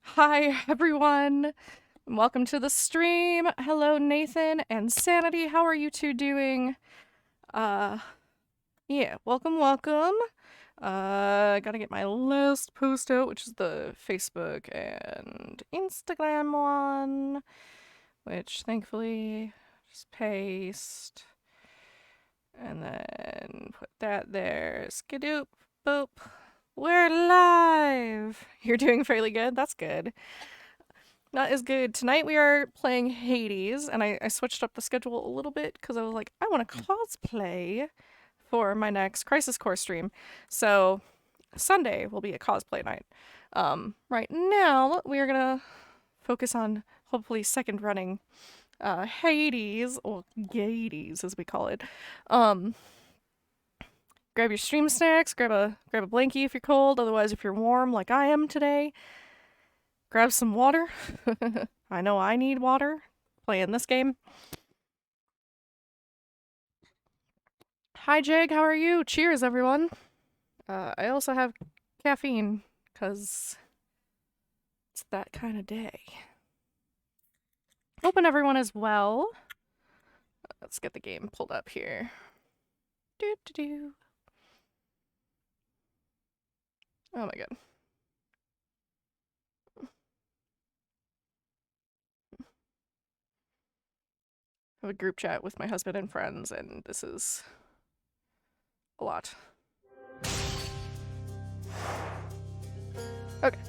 Hi, everyone. Welcome to the stream. Hello, Nathan and Sanity. How are you two doing? Uh, yeah, welcome. Gotta get my last post out, which is the Facebook and Instagram one, which thankfully just paste and then put that there. Skidoop, boop. We're live. You're doing fairly good. That's good. Not as good. Tonight we are playing Hades, and I switched up the schedule a little bit because I was like, I want to cosplay for my next Crisis Core stream. So Sunday will be a cosplay night. Right now we are gonna focus on hopefully second running Hades, or Gades as we call it. Um, grab your stream snacks, grab a blankie if you're cold, otherwise if you're warm like I am today, grab some water. I know I need water playing this game. Hi, Jig. How are you? Cheers, everyone. I also have caffeine because it's that kind of day. Hoping everyone is well. Let's get the game pulled up here. Do do do. Oh my god. I have a group chat with my husband and friends, and this is a lot. Okay.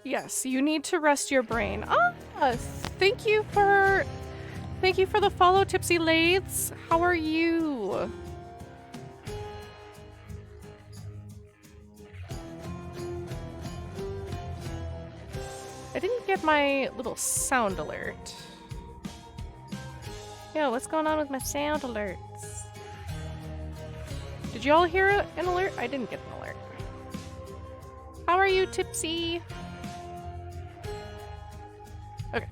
Yes, you need to rest your brain. Ah, thank you for the follow, Tipsy Lathes. How are you? I didn't get my little sound alert. Yo, what's going on with my sound alerts? Did you all hear an alert? I didn't get an alert. How are you, Tipsy? Okay.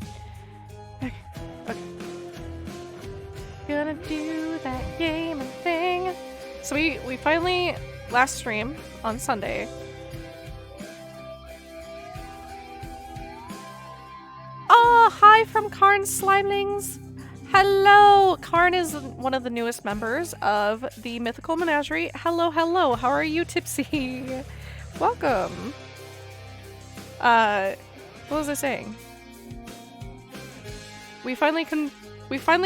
Gonna do that gaming thing. So we finally, last stream on Sunday. Oh, hi from Karn Slimelings. Hello! Karn is one of the newest members of the Mythical Menagerie. Hello. How are you, Tipsy? Welcome. What was I saying? We finally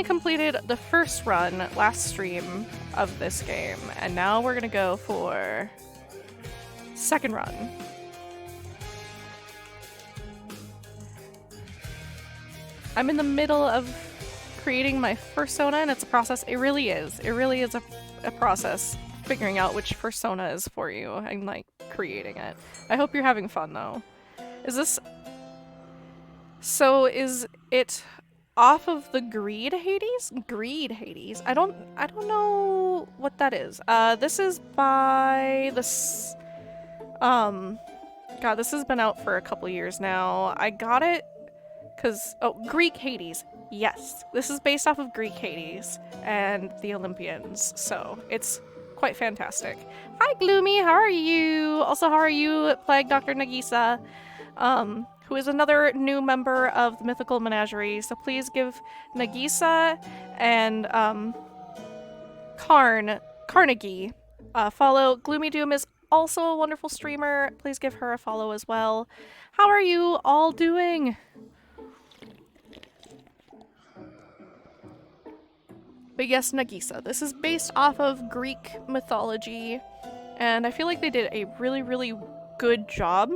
completed the first run last stream of this game, and now we're gonna go for second run. I'm in the middle of creating my fursona, and it's a process. It really is a process figuring out which fursona is for you and like creating it. I hope you're having fun though. Is it off of the Greed Hades? Greed Hades. I don't know what that is. This is by this God, this has been out for a couple years now. I got it Greek Hades. Yes, this is based off of Greek Hades and the Olympians, so it's quite fantastic. Hi, Gloomy, how are you? Also, how are you, Plague Dr. Nagisa, who is another new member of the Mythical Menagerie, so please give Nagisa and, Carnegie follow. Gloomy Doom is also a wonderful streamer. Please give her a follow as well. How are you all doing? But yes, Nagisa. This is based off of Greek mythology, and I feel like they did a really good job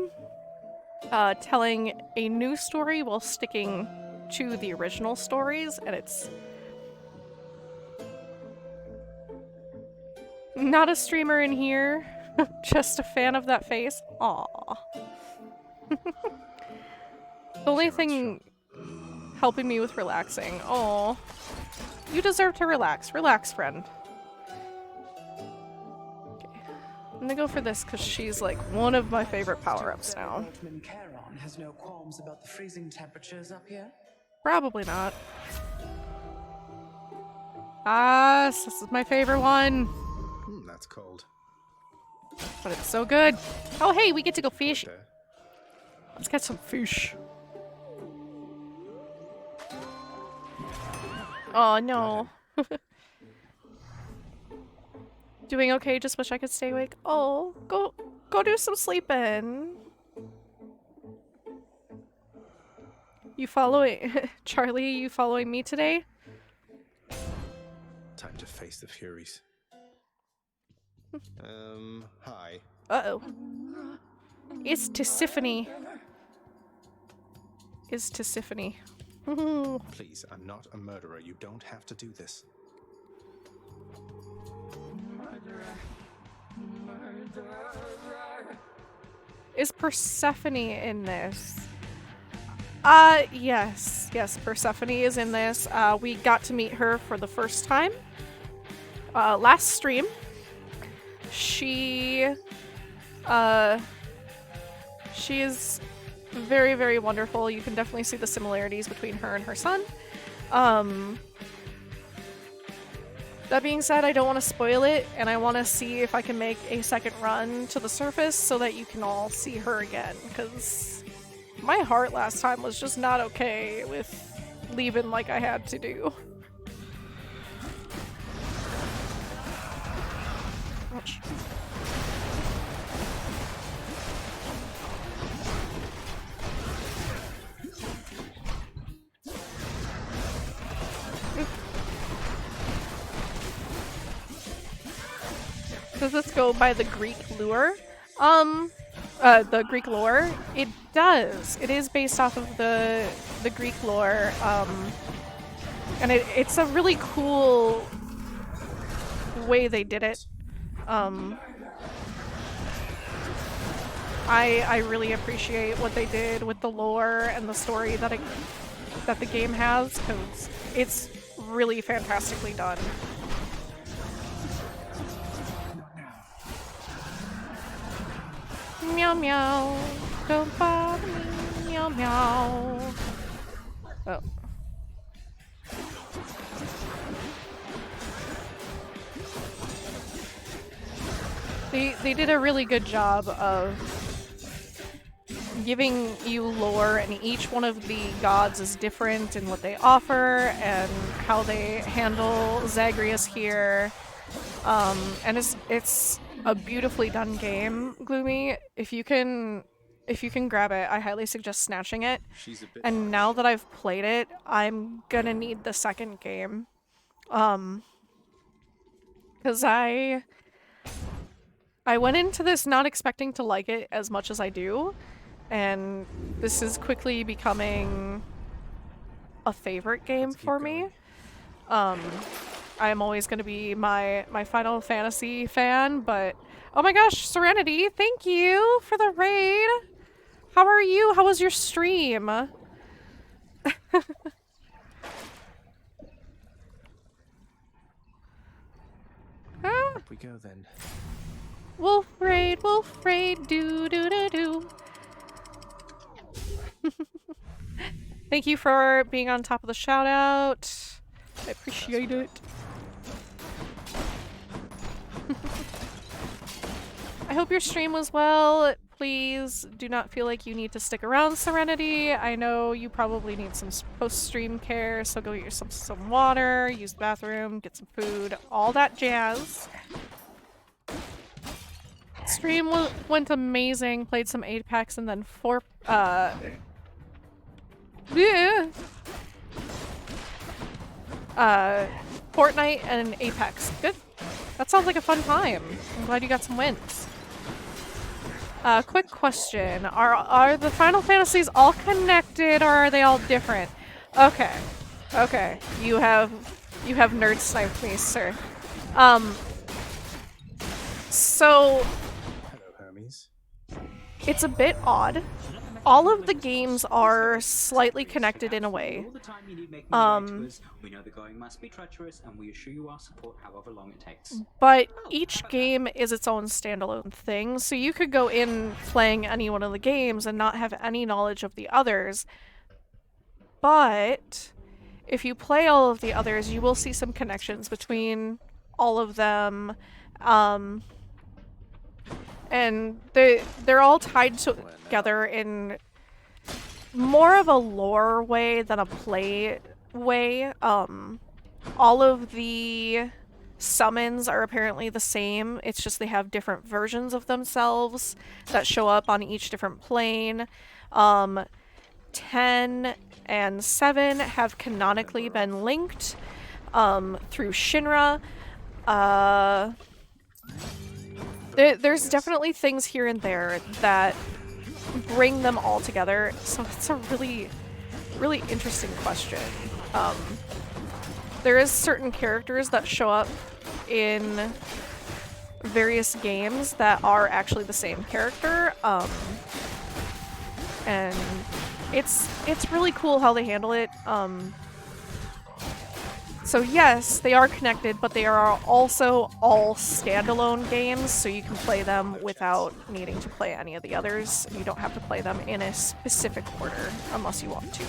telling a new story while sticking to the original stories, and it's not a streamer in here, just a fan of that face. Aww. The only thing helping me with relaxing. Aww. You deserve to relax. Relax, friend. Okay. I'm gonna go for this because she's like one of my favorite power-ups now. Has no qualms about the freezing temperatures up here? Probably not. Ah, this is my favorite one. That's cold. But it's so good. Oh, hey, we get to go fish. Okay. Let's get some fish. Oh, no. Doing okay, just wish I could stay awake. Oh, go do some sleeping. You following Charlie, you following me today? Time to face the Furies. Hi. Uh-oh. It's Tiffany. It's Tiffany. Please, I'm not a murderer. You don't have to do this. Is Persephone in this? Yes. Yes, Persephone is in this. We got to meet her for the first time. Last stream. She is very, very wonderful. You can definitely see the similarities between her and her son. That being said, I don't want to spoil it, and I want to see if I can make a second run to the surface so that you can all see her again, because my heart last time was just not okay with leaving like I had to do. Ouch. Does this go by the Greek lore? The Greek lore? It does. It is based off of the Greek lore, and it's a really cool way they did it. I really appreciate what they did with the lore and the story that the game has, because it's really fantastically done. Meow meow, don't bother me, meow meow. Oh. They did a really good job of giving you lore, and each one of the gods is different in what they offer and how they handle Zagreus here. And it's a beautifully done game, Gloomy. If you can grab it, I highly suggest snatching it. And now that I've played it, I'm gonna need the second game. Because I went into this not expecting to like it as much as I do, and this is quickly becoming a favorite game for me. I'm always going to be my Final Fantasy fan, but oh my gosh, Serenity, thank you for the raid. How are you? How was your stream? Up we go then. Wolf raid, do do do do. Thank you for being on top of the shout out. I appreciate it. I hope your stream was well. Please do not feel like you need to stick around, Serenity. I know you probably need some post-stream care, so go get yourself some water, use the bathroom, get some food, all that jazz. Stream went amazing. Played some Apex and then Fortnite and Apex. Good. That sounds like a fun time. I'm glad you got some wins. Quick question. Are the Final Fantasies all connected or are they all different? Okay. Okay. You have nerd sniped me, sir. So Hello, Hermes. it's a bit odd. All of the games are slightly connected in a way. We know the going must be treacherous, and we assure you our support however long it takes. But each game is its own standalone thing, so you could go in playing any one of the games and not have any knowledge of the others. But if you play all of the others, you will see some connections between all of them. and they're all tied together in more of a lore way than a play way. All of the summons are apparently the same. It's just they have different versions of themselves that show up on each different plane. 10 and 7 have canonically been linked through Shinra. There's definitely things here and there that bring them all together, so it's a really, really interesting question. There is certain characters that show up in various games that are actually the same character, and it's really cool how they handle it. So yes, they are connected, but they are also all standalone games, so you can play them without needing to play any of the others. You don't have to play them in a specific order unless you want to.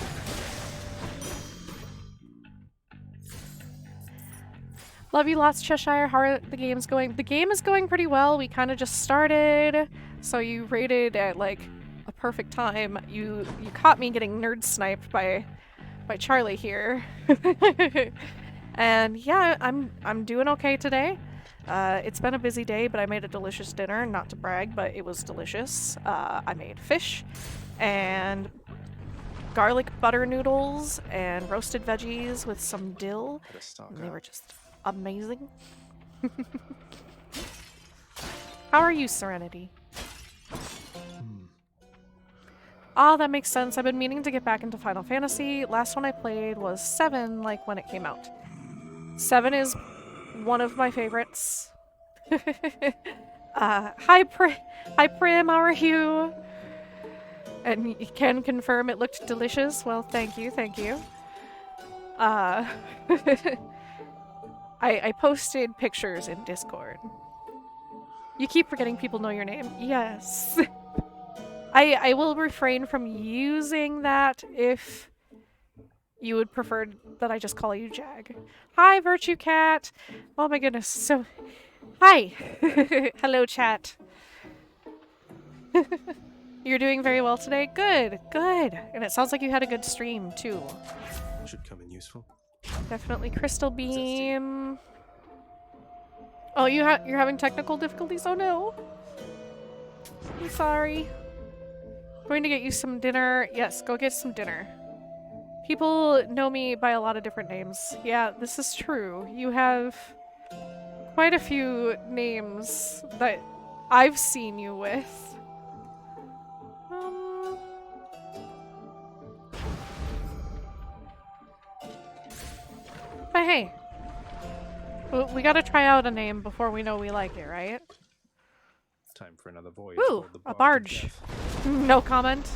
Love you lots, Cheshire. How are the games going? The game is going pretty well. We kind of just started, so you rated at like a perfect time. You caught me getting nerd sniped by Charlie here. And yeah, I'm doing okay today. It's been a busy day, but I made a delicious dinner. Not to brag, but it was delicious. I made fish and garlic butter noodles and roasted veggies with some dill. And they were just amazing. How are you, Serenity? Ah, that makes sense. I've been meaning to get back into Final Fantasy. Last one I played was 7, like when it came out. 7 is one of my favorites. Hi Prim, how are you? And you can confirm it looked delicious. Well, thank you. I posted pictures in Discord. You keep forgetting people know your name. Yes. I will refrain from using that if you would prefer that I just call you Jag. Hi, Virtue Cat! Oh my goodness, so... Hi! Hello, chat. You're doing very well today? Good. And it sounds like you had a good stream, too. Should come in useful. Definitely Crystal Beam. Oh, you're having technical difficulties? Oh no! I'm sorry. Going to get you some dinner. Yes, go get some dinner. People know me by a lot of different names. Yeah, this is true. You have quite a few names that I've seen you with. But hey, we gotta try out a name before we know we like it, right? Time for another voyage. Ooh, a barge. No comment.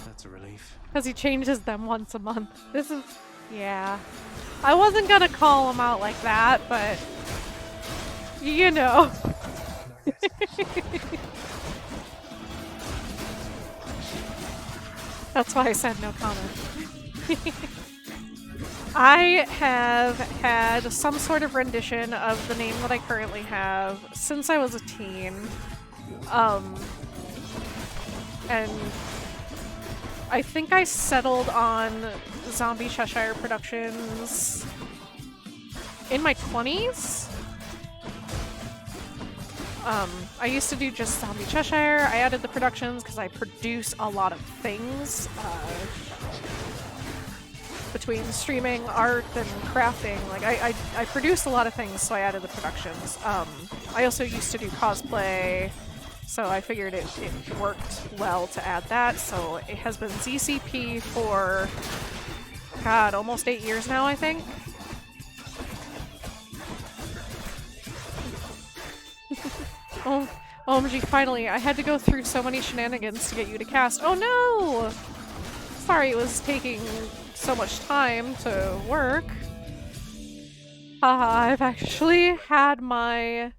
That's a relief. Because he changes them once a month. This is... yeah. I wasn't gonna call him out like that, but... you know. That's why I said no comment. I have had some sort of rendition of the name that I currently have since I was a teen. And I think I settled on Zombie Cheshire Productions in my 20s. I used to do just Zombie Cheshire. I added the productions because I produce a lot of things. Between streaming, art, and crafting. Like, I produce a lot of things, so I added the productions. I also used to do cosplay, so I figured it worked well to add that. So it has been ZCP for, God, almost 8 years now, I think. Oh, OMG, finally. I had to go through so many shenanigans to get you to cast. Oh no! Sorry it was taking so much time to work. I've actually had my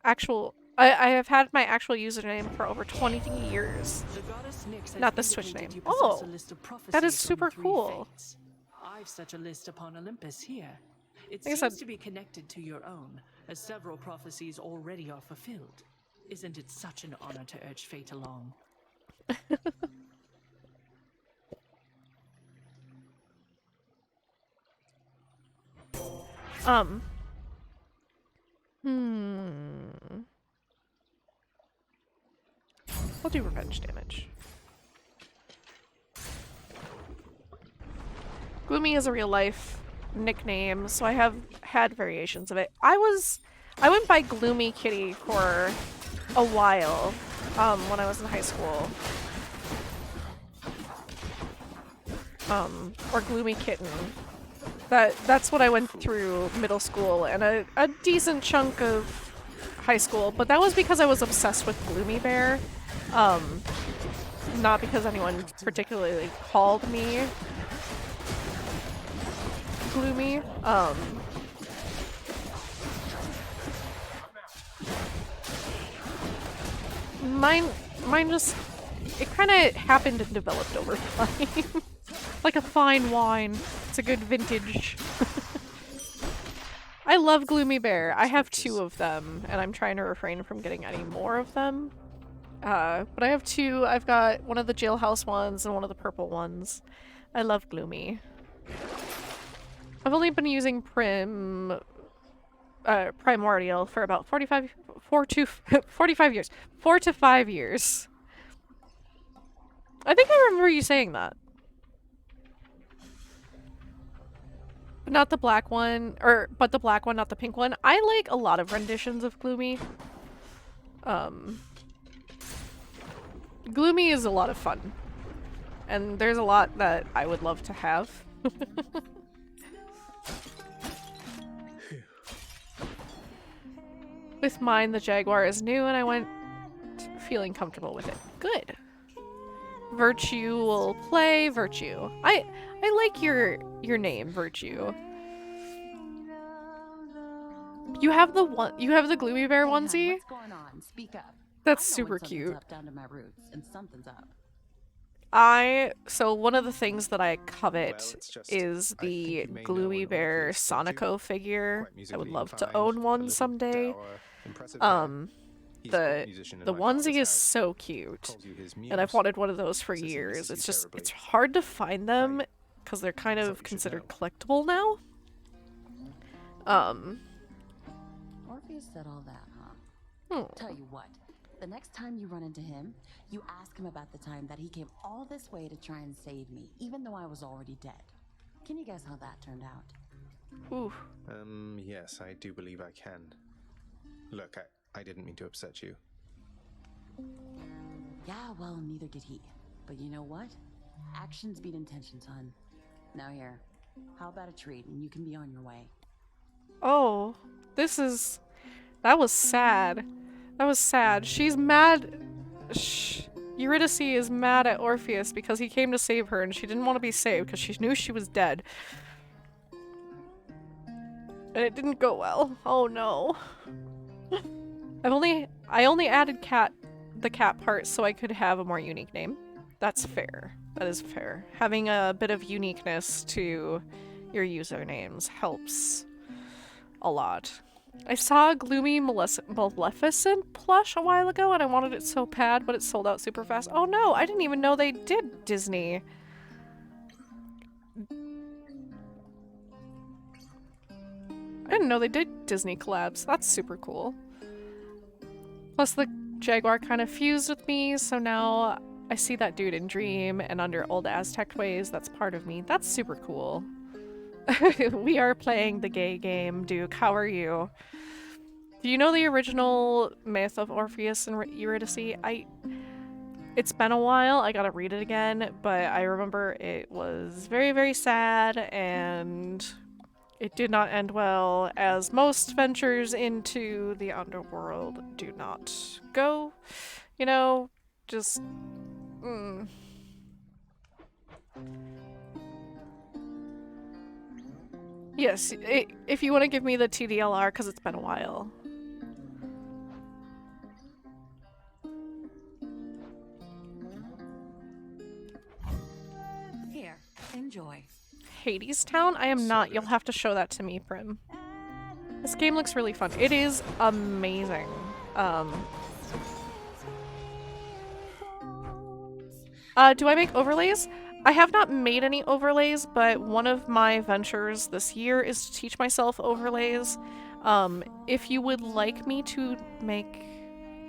actual... I have had my actual username for over 20 years. Not this Twitch name. Oh! That is super cool. I've such a list upon Olympus here. It Like I seems said, to be connected to your own, as several prophecies already are fulfilled. Isn't it such an honor to urge fate along? We'll do revenge damage. Gloomy is a real life nickname, so I have had variations of it. I went by Gloomy Kitty for a while, when I was in high school. Or Gloomy Kitten. That's what I went through middle school and a decent chunk of high school, but that was because I was obsessed with Gloomy Bear. Not because anyone particularly called me Gloomy. Mine just, it kind of happened and developed over time. Like a fine wine. It's a good vintage. I love Gloomy Bear. I have 2 of them, and I'm trying to refrain from getting any more of them. But I have 2. I've got one of the jailhouse ones and one of the purple ones. I love Gloomy. I've only been using Primordial for about 45 years. 4 to 5 years. I think I remember you saying that. But not the black one, but the black one, not the pink one. I like a lot of renditions of Gloomy. Gloomy is a lot of fun. And there's a lot that I would love to have. With mine, the Jaguar is new, and I went feeling comfortable with it. Good. Virtue will play Virtue. I like your name, Virtue. You have the Gloomy Bear onesie? What's going on? Speak up. That's I know super when something's cute. up down to my roots, and something's up. So one of the things that I covet Well, it's just, is I think the you may know Gloomy an Bear Orpheus or two. Sonico figure. Quite I would musically love to inclined, own a one little someday. dour, impressive hair. He's a The musician in the my father's onesie is house. so cute. Calls you his And I've muse. wanted one of those for Says he years. misses It's you just, terribly. it's hard to find them I because they're kind thought of you should considered know. collectible now. Orpheus said all that, huh? Hmm. Tell you what, the next time you run into him, you ask him about the time that he came all this way to try and save me, even though I was already dead. Can you guess how that turned out? Ooh. Yes, I do believe I can. Look, I didn't mean to upset you. Yeah, well, neither did he. But you know what? Actions beat intentions, hun. Now here, how about a treat and you can be on your way? Oh, that was sad. That was sad. She's mad. Eurydice is mad at Orpheus because he came to save her and she didn't want to be saved because she knew she was dead. And it didn't go well. Oh no. I only added the cat part so I could have a more unique name. That's fair. That is fair. Having a bit of uniqueness to your usernames helps a lot. I saw a Gloomy Maleficent plush a while ago and I wanted it so bad, but it sold out super fast. Oh no, I didn't even know they did Disney. I didn't know they did Disney collabs. That's super cool. Plus the Jaguar kind of fused with me, so now I see that dude in Dream and under old Aztec ways. That's part of me. That's super cool. We are playing the gay game, Duke. How are you? Do you know the original myth of Orpheus and Eurydice? It's been a while. I gotta read it again, but I remember it was very, very sad and it did not end well, as most ventures into the underworld do not go. You know, just... Yes, if you want to give me the TDLR, because it's been a while. Here, enjoy. Hades Town? I am not. You'll have to show that to me, Prim. This game looks really fun. It is amazing. Do I make overlays? I have not made any overlays, but one of my ventures this year is to teach myself overlays. If you would like me to make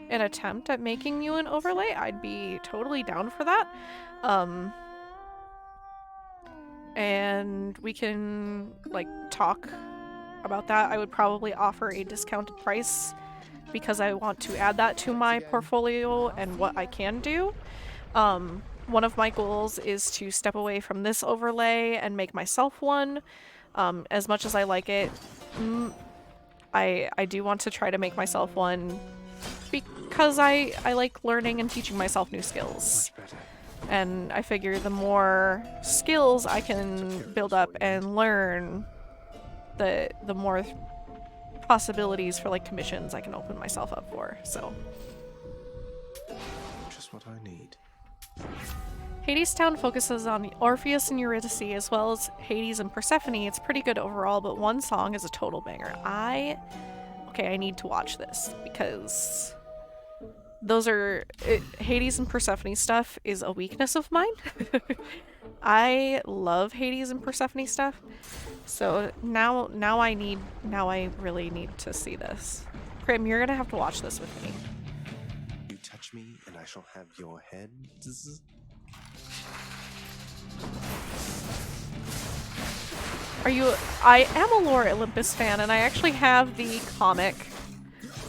an attempt at making you an overlay, I'd be totally down for that. And we can, like, talk about that. I would probably offer a discounted price because I want to add that to my portfolio and what I can do. One of my goals is to step away from this overlay and make myself one. As much as I like it, I do want to try to make myself one because I like learning and teaching myself new skills. And I figure the more skills I can build up and learn, the more possibilities for, like, commissions I can open myself up for, so. Just what I need. Hades Town focuses on Orpheus and Eurydice as well as Hades and Persephone. It's pretty good overall, but one song is a total banger. Okay, I need to watch this because those are Hades and Persephone stuff is a weakness of mine. I love Hades and Persephone stuff. So now I really need to see this. Prim, you're gonna have to watch this with me. You touch me and I shall have your head. I am a Lore Olympus fan, and I actually have the comic.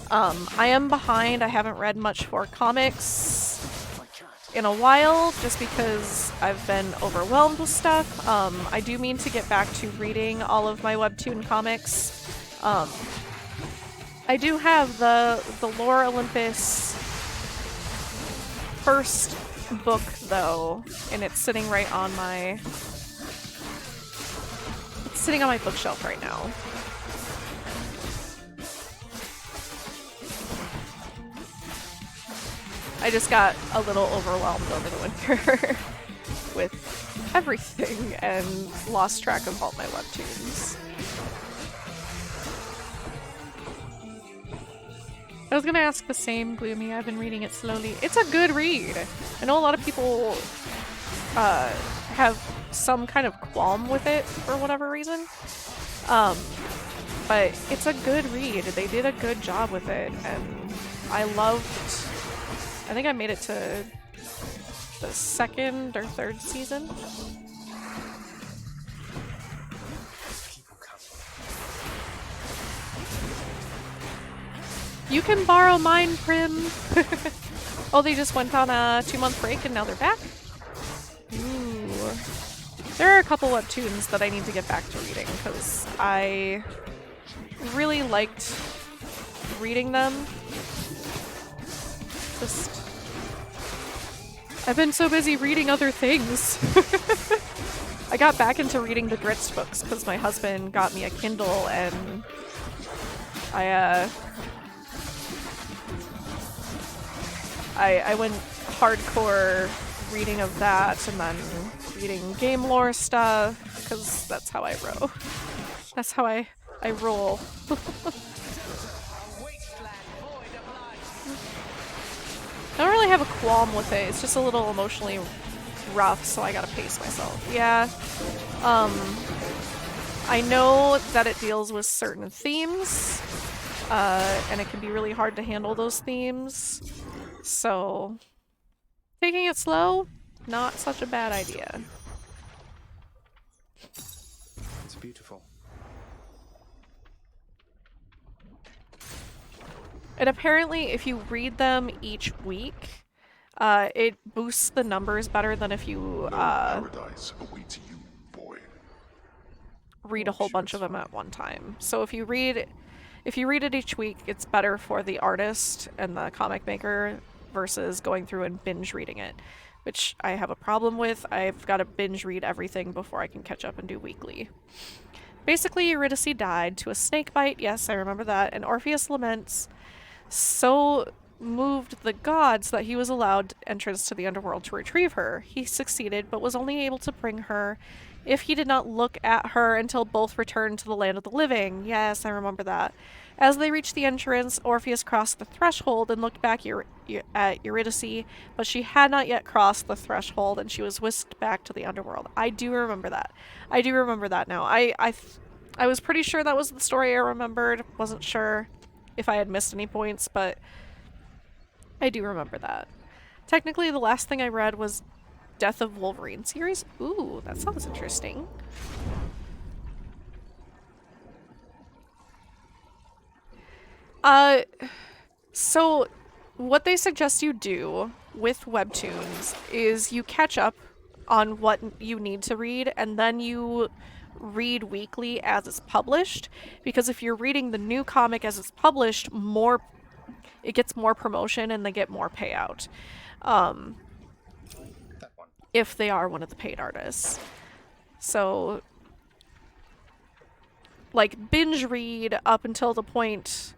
I am behind. I haven't read much for comics in a while, just because I've been overwhelmed with stuff. I do mean to get back to reading all of my webtoon comics. I do have the Lore Olympus first book, though, and it's sitting right on my... It's sitting on my bookshelf right now. I just got a little overwhelmed over the winter with everything and lost track of all my webtoons. I was gonna ask the same, Gloomy. I've been reading it slowly. It's a good read. I know a lot of people have some kind of qualm with it for whatever reason. But it's a good read. They did a good job with it, and I think I made it to the second or third season. You can borrow mine, Prim. Oh, they just went on a 2-month break and now they're back? Ooh. There are a couple webtoons that I need to get back to reading because I really liked reading them. I've been so busy reading other things. I got back into reading the Grits books because my husband got me a Kindle, and I went hardcore reading of that, and then reading game lore stuff, because that's how I roll. That's how I roll. I don't really have a qualm with it. It's just a little emotionally rough, so I gotta pace myself. Yeah. I know that it deals with certain themes, and it can be really hard to handle those themes. So, taking it slow, not such a bad idea. It's beautiful. And apparently, if you read them each week, it boosts the numbers better than if you paradise awaits you, boy. read a whole bunch of them at one time. So if you read it each week, it's better for the artist and the comic maker versus going through and binge reading it, which I have a problem with. I've got to binge read everything before I can catch up and do weekly. Basically, Eurydice died to a snake bite. Yes, I remember that. And Orpheus laments. So moved the gods that he was allowed entrance to the underworld to retrieve her. He succeeded, but was only able to bring her if he did not look at her until both returned to the land of the living. Yes, I remember that. As they reached the entrance, Orpheus crossed the threshold and looked back at Eurydice, but she had not yet crossed the threshold, and she was whisked back to the underworld. I do remember that. I do remember that now. I was pretty sure that was the story I remembered. Wasn't sure if I had missed any points, but I do remember that. Technically, the last thing I read was Death of Wolverine series. Ooh, that sounds interesting. So what they suggest you do with webtoons is you catch up on what you need to read, and then you read weekly as it's published, because if you're reading the new comic as it's published, it gets more promotion and they get more payout. If they are one of the paid artists. So, like, binge read up until the point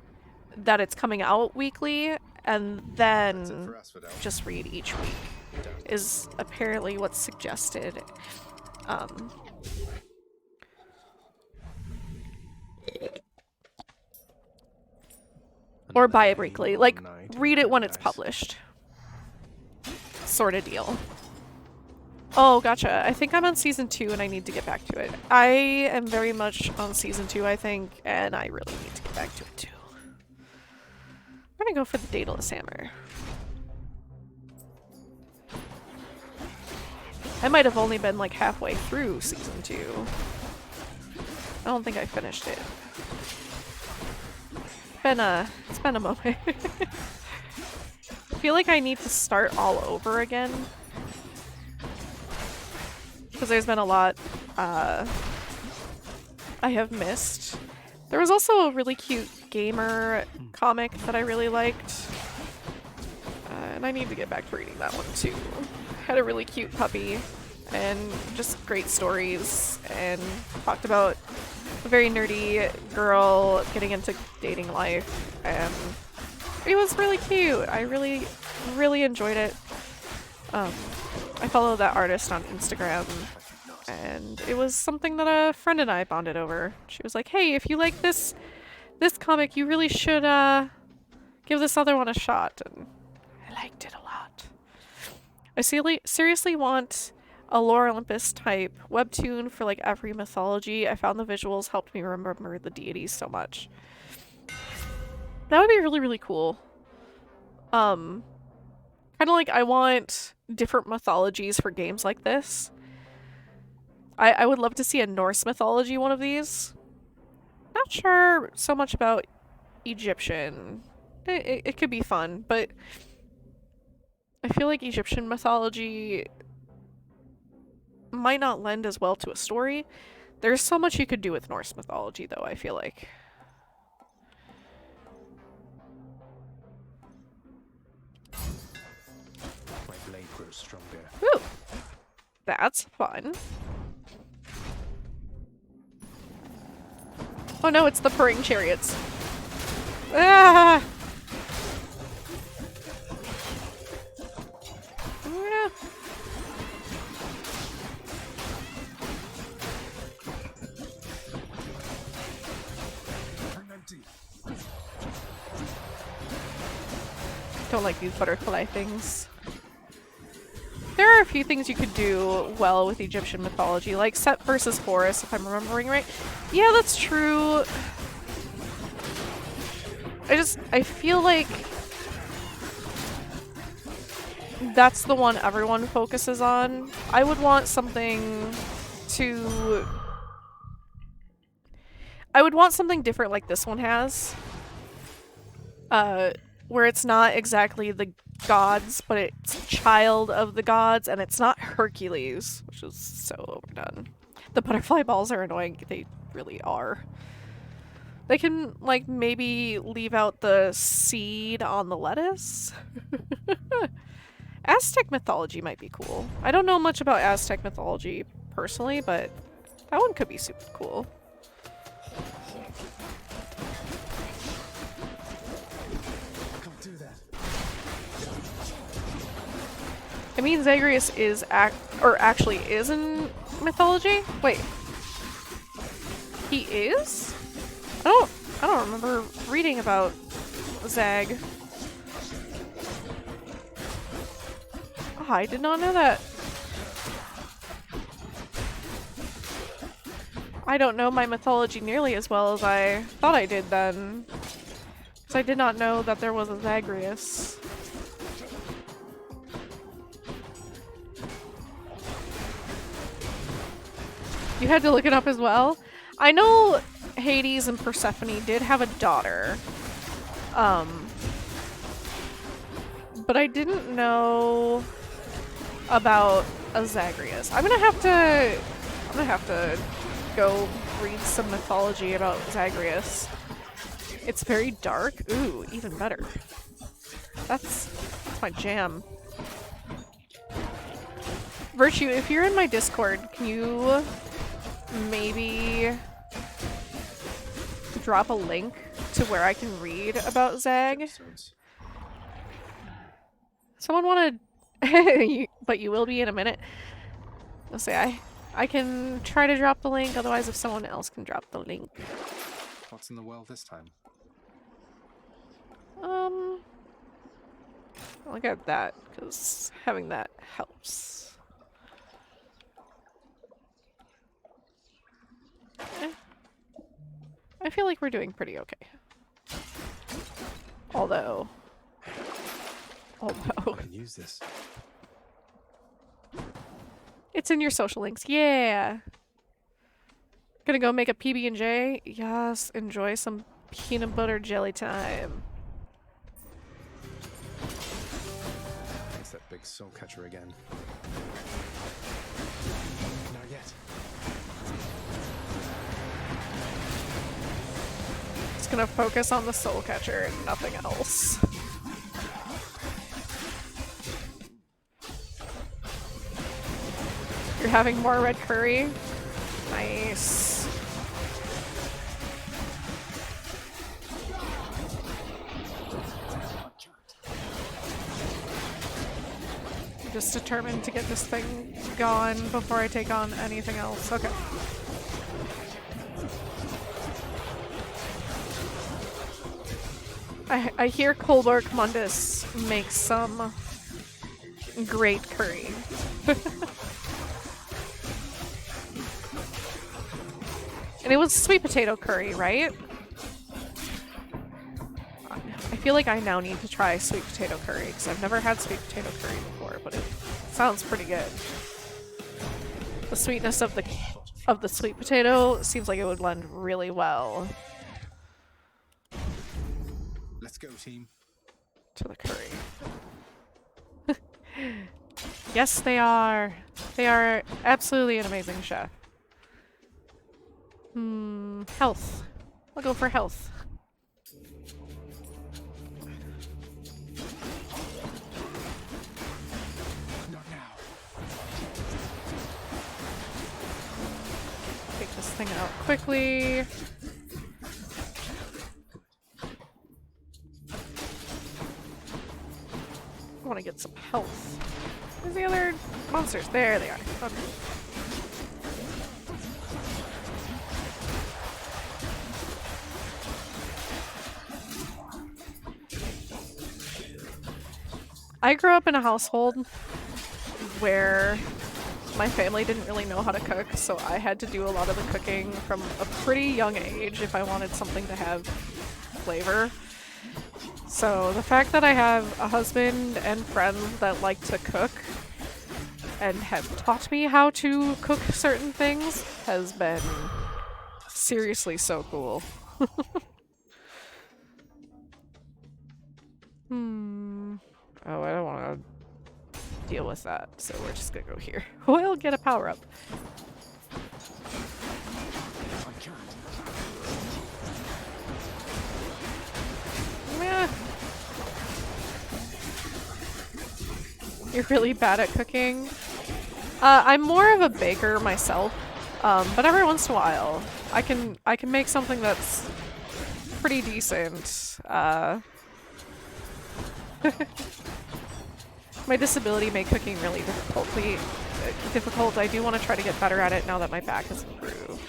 that it's coming out weekly, and then just read each week is apparently what's suggested. Or bi-weekly. Like, read it when it's published. Sort of deal. Oh, gotcha. I think I'm on season 2 and I need to get back to it. I am very much on season 2, I think, and I really need to get back to it too. I'm gonna go for the Daedalus Hammer. I might have only been like halfway through season 2. I don't think I finished it. It's been a moment. I feel like I need to start all over again. Because there's been a lot I have missed. There was also a really cute gamer comic that I really liked. And I need to get back to reading that one too. Had a really cute puppy and just great stories, and talked about a very nerdy girl getting into dating life, and it was really cute. I really, really enjoyed it. I follow that artist on Instagram, and it was something that a friend and I bonded over. She was like, hey, if you like this comic, you really should give this other one a shot, and I liked it a lot. I seriously want a Lore Olympus type webtoon for like every mythology. I found the visuals helped me remember the deities so much. That would be really, really cool. Kind of like I want different mythologies for games like this. I would love to see a Norse mythology one of these. Not sure so much about Egyptian. It could be fun, but I feel like Egyptian mythology might not lend as well to a story. There's so much you could do with Norse mythology, though, I feel like. My blade grows stronger. Ooh! That's fun. Oh no, it's the purring chariots. Ah! Oh no. Don't like these butterfly things. There are a few things you could do well with Egyptian mythology, like Set versus Horus, if I'm remembering right. Yeah, that's true. I feel like that's the one everyone focuses on. I would want something different like this one has. Where it's not exactly the gods, but it's a child of the gods, and it's not Hercules, which is so overdone. The butterfly balls are annoying. They really are. They can, like, maybe leave out the seed on the lettuce? Aztec mythology might be cool. I don't know much about Aztec mythology personally, but that one could be super cool. I mean, Zagreus is actually is in mythology? Wait. He is? I don't remember reading about Zag. Oh, I did not know that. I don't know my mythology nearly as well as I thought I did then. Because I did not know that there was a Zagreus. You had to look it up as well? I know Hades and Persephone did have a daughter. But I didn't know about a Zagreus. I'm gonna have to go read some mythology about Zagreus. It's very dark. Ooh, even better. That's my jam. Virtue, if you're in my Discord, can you maybe drop a link to where I can read about Zag? Episodes. Someone wanted... but you will be in a minute. I'll say I can try to drop the link, otherwise if someone else can drop the link. What's in the well this time? Look at that, because having that helps. I feel like we're doing pretty okay. Although... I can use this. It's in your social links. Yeah! Gonna go make a PB&J? Yes, enjoy some peanut butter jelly time. It's that big soul catcher again. Not yet. Just gonna focus on the soul catcher and nothing else. You're having more red curry? Nice. I'm just determined to get this thing gone before I take on anything else. Okay. I hear Colborg Mundus makes some great curry. And it was sweet potato curry, right? I feel like I now need to try sweet potato curry because I've never had sweet potato curry before, but it sounds pretty good. The sweetness of the sweet potato seems like it would blend really well Let's go, team. to the curry. Yes, they are. They are absolutely an amazing chef. Health. I'll go for health. Not now. Take this thing out quickly. I want to get some health. Where's the other monsters? There they are. Okay. I grew up in a household where my family didn't really know how to cook, so I had to do a lot of the cooking from a pretty young age if I wanted something to have flavor. So the fact that I have a husband and friends that like to cook and have taught me how to cook certain things has been seriously so cool. Oh, I don't want to deal with that, so we're just gonna go here. We'll get a power-up. Meh. You're really bad at cooking. I'm more of a baker myself, but every once in a while, I can make something that's pretty decent. My disability made cooking really difficult. I do want to try to get better at it now that my back has improved.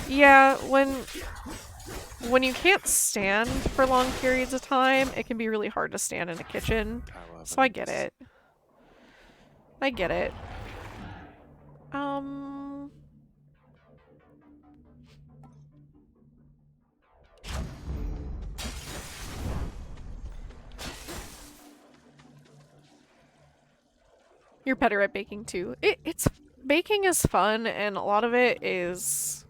Yeah, when you can't stand for long periods of time, it can be really hard to stand in a kitchen. So I get it. I get it. You're better at baking too. Baking is fun, and a lot of it is...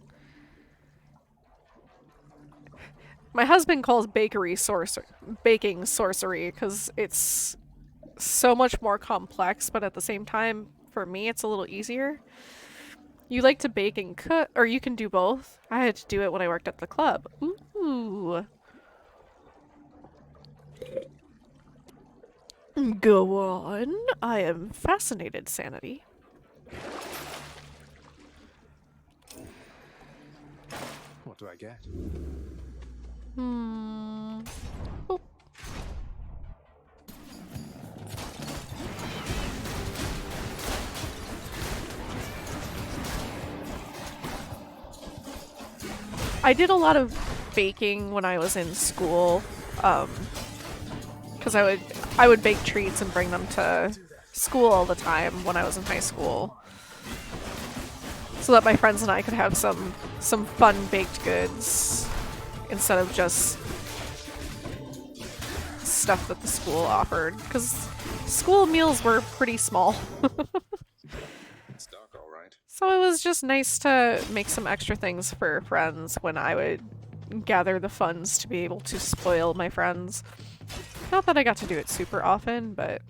My husband calls baking sorcery, because it's so much more complex, but at the same time, for me, it's a little easier. You like to bake and cook, or you can do both. I had to do it when I worked at the club. Ooh. Go on. I am fascinated, Sanity. What do I get? Oh. I did a lot of baking when I was in school, because I would bake treats and bring them to school all the time when I was in high school, so that my friends and I could have some fun baked goods instead of just stuff that the school offered, because school meals were pretty small. It's dark, all right. So it was just nice to make some extra things for friends when I would gather the funds to be able to spoil my friends. Not that I got to do it super often, but...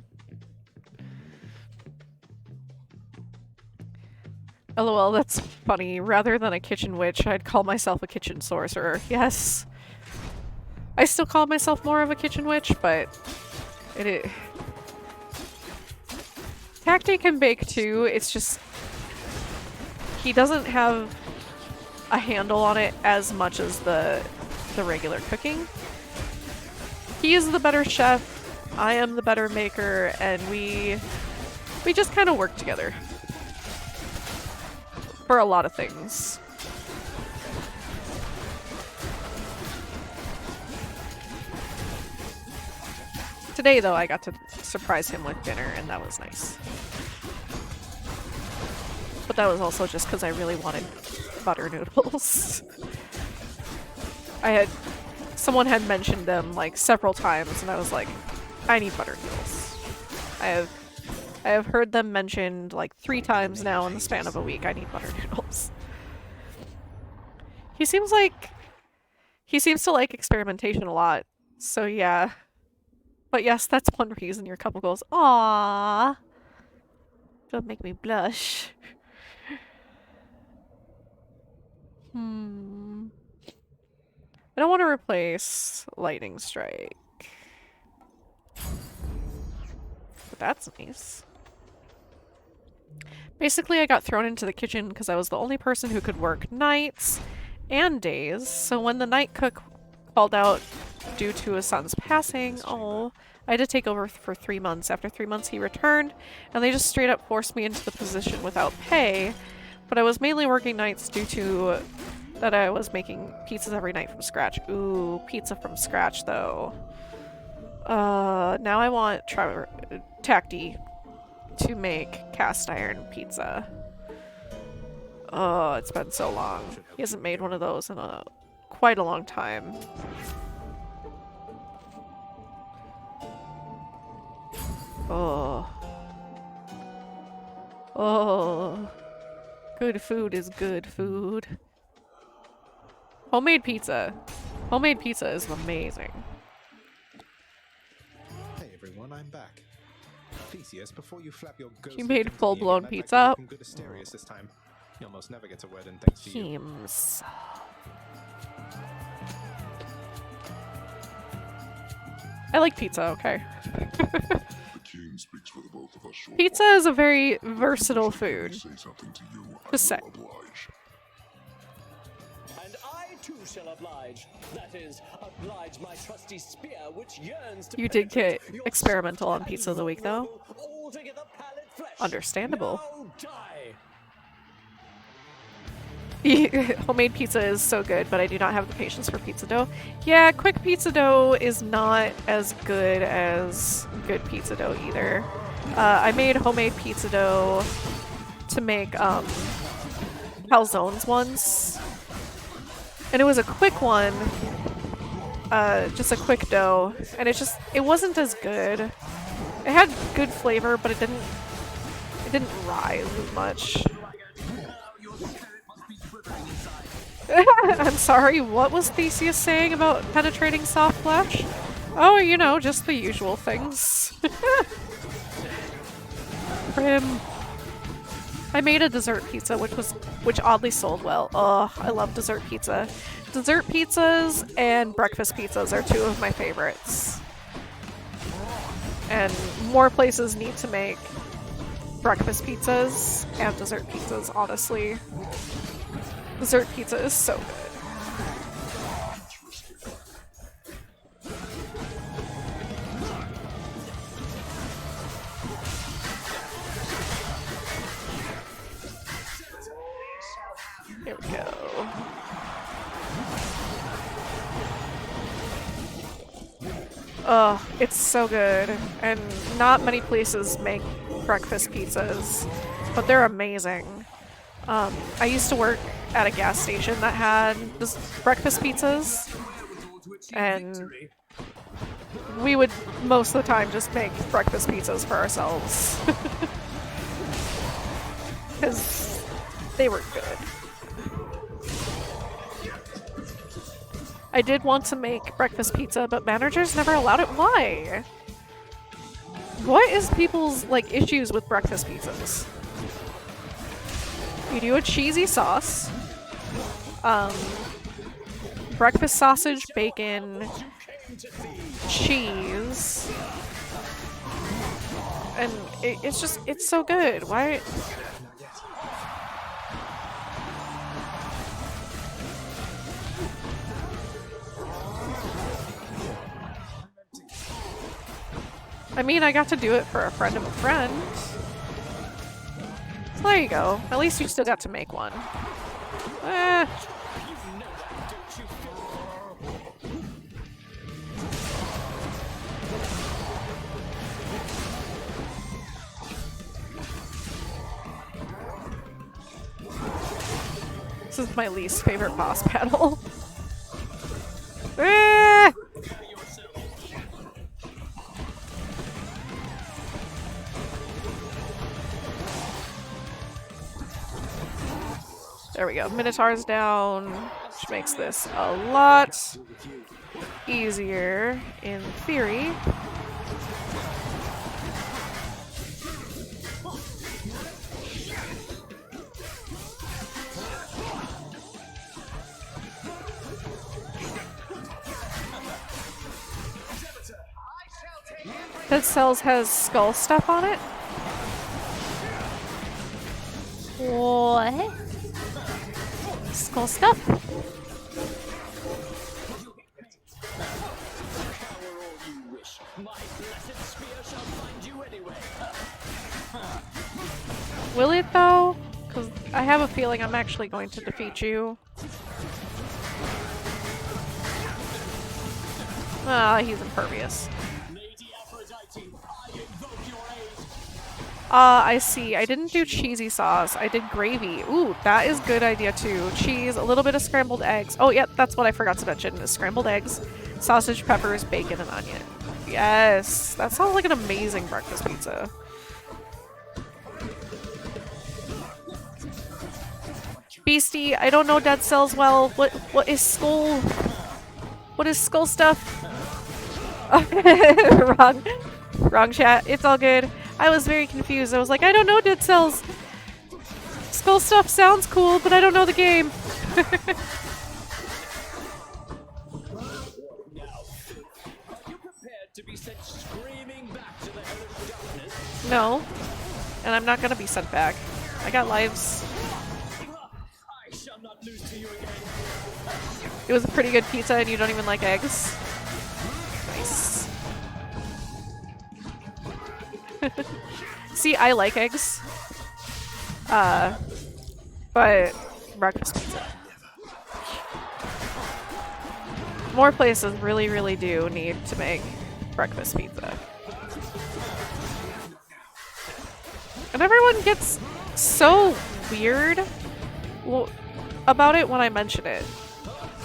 LOL, that's funny. Rather than a kitchen witch, I'd call myself a kitchen sorcerer. Yes. I still call myself more of a kitchen witch, but... Tacti can bake too, it's just... He doesn't have a handle on it as much as the regular cooking. He is the better chef, I am the better maker, and we just kind of work together. For a lot of things. Today, though, I got to surprise him with dinner, and that was nice. But that was also just because I really wanted butter noodles. Someone had mentioned them like several times, and I was like, I need butter noodles. I have heard them mentioned like 3 times now in the span of a week. I need butter noodles. He seems to like experimentation a lot. So yeah. But yes, that's one reason your couple goes, "Aww." Don't make me blush. I don't want to replace Lightning Strike. But that's nice. Basically, I got thrown into the kitchen because I was the only person who could work nights and days, so when the night cook called out due to his son's passing, I had to take over for 3 months. After 3 months, he returned, and they just straight up forced me into the position without pay, but I was mainly working nights due to that I was making pizzas every night from scratch. Ooh, pizza from scratch, though. Now I want Tacti to make cast iron pizza. Oh, it's been so long. He hasn't made one of those in quite a long time. Oh. Oh. Good food is good food. Homemade pizza. Homemade pizza is amazing. Hey everyone, I'm back. Theseus, before you flap your ghost... You made full-blown pizza? Good Asterius this time. You almost never get a word in thanks to you. Teams. I like pizza, okay. The king speaks for the both of us. Pizza is a very versatile food. Say something to you, I Just say. will oblige. And I too shall oblige. That is, oblige my trusty spear, which yearns to You did get penetrate your experimental on soft Pizza of the Week, though. and altogether pallid flesh. Understandable. Now die. Homemade pizza is so good, but I do not have the patience for pizza dough. Yeah, quick pizza dough is not as good as good pizza dough either. I made homemade pizza dough to make calzones once, and it was a quick one, just a quick dough, and it wasn't as good. It had good flavor, but it didn't rise as much. I'm sorry, what was Theseus saying about penetrating soft flesh? Oh, you know, just the usual things. Prim. I made a dessert pizza, which oddly sold well. Ugh, I love dessert pizza. Dessert pizzas and breakfast pizzas are two of my favorites. And more places need to make breakfast pizzas and dessert pizzas, honestly. Dessert pizza is so good. Here we go. Oh, it's so good. And not many places make breakfast pizzas, but they're amazing. I used to work at a gas station that had this breakfast pizzas, and we would most of the time just make breakfast pizzas for ourselves. Because they were good. I did want to make breakfast pizza, but managers never allowed it. Why? What is people's, like, issues with breakfast pizzas? You do a cheesy sauce, breakfast sausage, bacon, cheese, and it's so good. Why? I mean, I got to do it for a friend of a friend. So there you go. At least you still got to make one. This is my least favorite boss battle. There we go. Minotaur's down, which makes this a lot easier in theory. Dead Cells has skull stuff on it? What? Skull stuff? Will it though? Because I have a feeling I'm actually going to defeat you. Ah, he's impervious. I see. I didn't do cheesy sauce. I did gravy. Ooh, that is good idea too. Cheese, a little bit of scrambled eggs. Oh, yeah, that's what I forgot to mention is scrambled eggs, sausage, peppers, bacon, and onion. Yes, that sounds like an amazing breakfast pizza. Beastie, I don't know Dead Cells well. What is skull? What is skull stuff? Wrong chat. It's all good. I was very confused. I was like, I don't know Dead Cells. Skull stuff sounds cool, but I don't know the game. No. And I'm not gonna be sent back. I got lives. It was a pretty good pizza and you don't even like eggs. Nice. See, I like eggs. But breakfast pizza. More places really, really do need to make breakfast pizza. And everyone gets so weird about it when I mention it.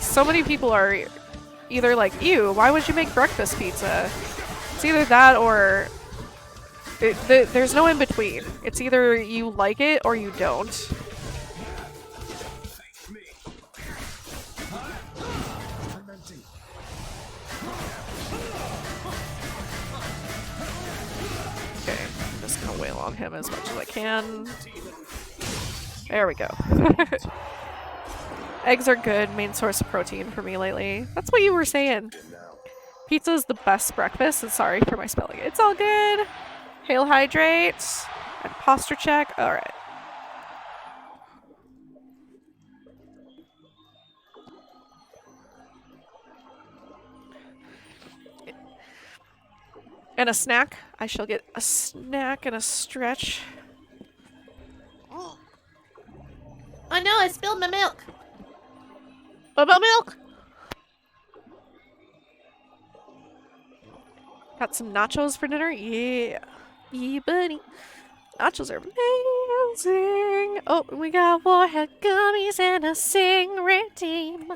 So many people are either like, ew, why would you make breakfast pizza? It's either that or there's no in between. It's either you like it or you don't. Okay, I'm just gonna wail on him as much as I can. There we go. Eggs are good, main source of protein for me lately. That's what you were saying. Pizza is the best breakfast, and sorry for my spelling. It's all good. Hail hydrate and posture check. All right. And a snack. I shall get a snack and a stretch. Oh no, I spilled my milk. What about milk? Got some nachos for dinner? Yeah. Yeah, buddy. Nachos are amazing. Oh, we got Warhead gummies and a sing redeem.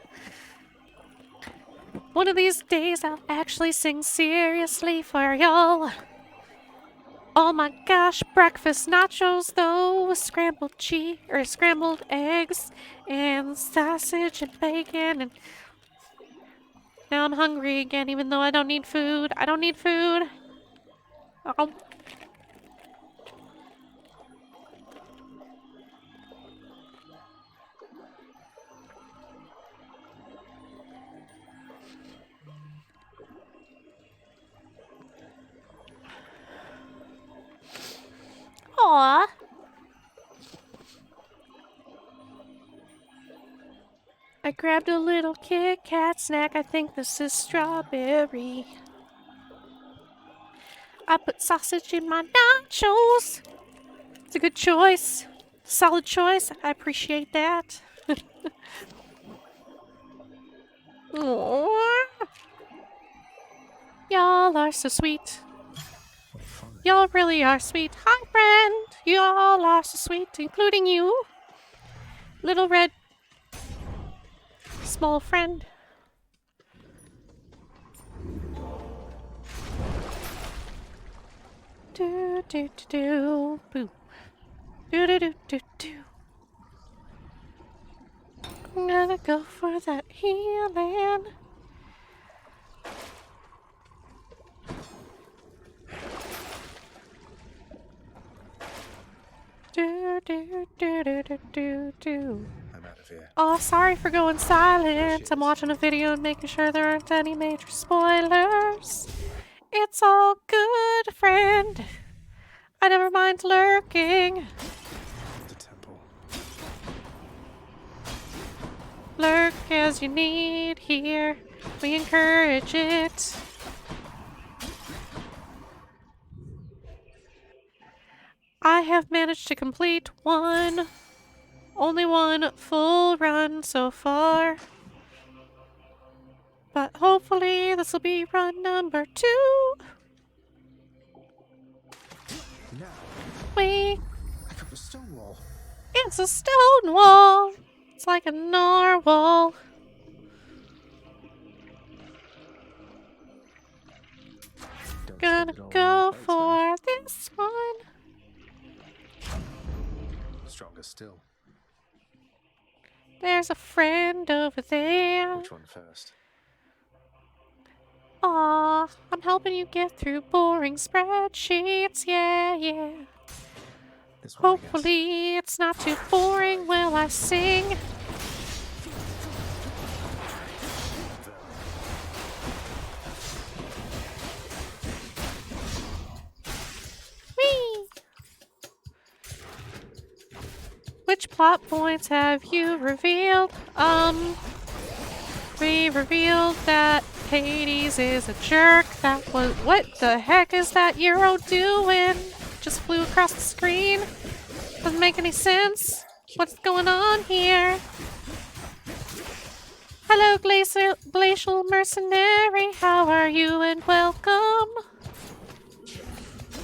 One of these days I'll actually sing seriously for y'all. Oh my gosh, breakfast nachos though, with scrambled cheese or scrambled eggs and sausage and bacon, and now I'm hungry again even though I don't need food. I don't need food. Oh. Aww. I grabbed a little Kit Kat snack. I think this is strawberry. I put sausage in my nachos. It's a good choice. Solid choice. I appreciate that. Aww. Y'all are so sweet. Y'all really are sweet. Hi, friend. Y'all are so sweet, including you. Little red small friend. Do do do do boo. Do do do do do. I'm gonna go for that healing. Do do do do do do do. I'm out of here. Oh, sorry for going silent. I'm watching a video and making sure there aren't any major spoilers. It's all good, friend. I never mind lurking. The temple. Lurk as you need here. We encourage it. I have managed to complete only one full run so far. But hopefully this will be run number 2. Now, We, I got the stone wall. it's a stone wall. It's like a narwhal. Don't Gonna spend it all go on one place, for this one. mate. Stronger still. There's a friend over there. Which one first? Aw, I'm helping you get through boring spreadsheets. Yeah, yeah. This one, I guess. Hopefully it's not too boring while I sing. Whee! Which plot points have you revealed? We revealed that Hades is a jerk. That was— what the heck is that Euro doing? just flew across the screen. Doesn't make any sense. What's going on here? Hello, Glacial Mercenary. How are you and welcome?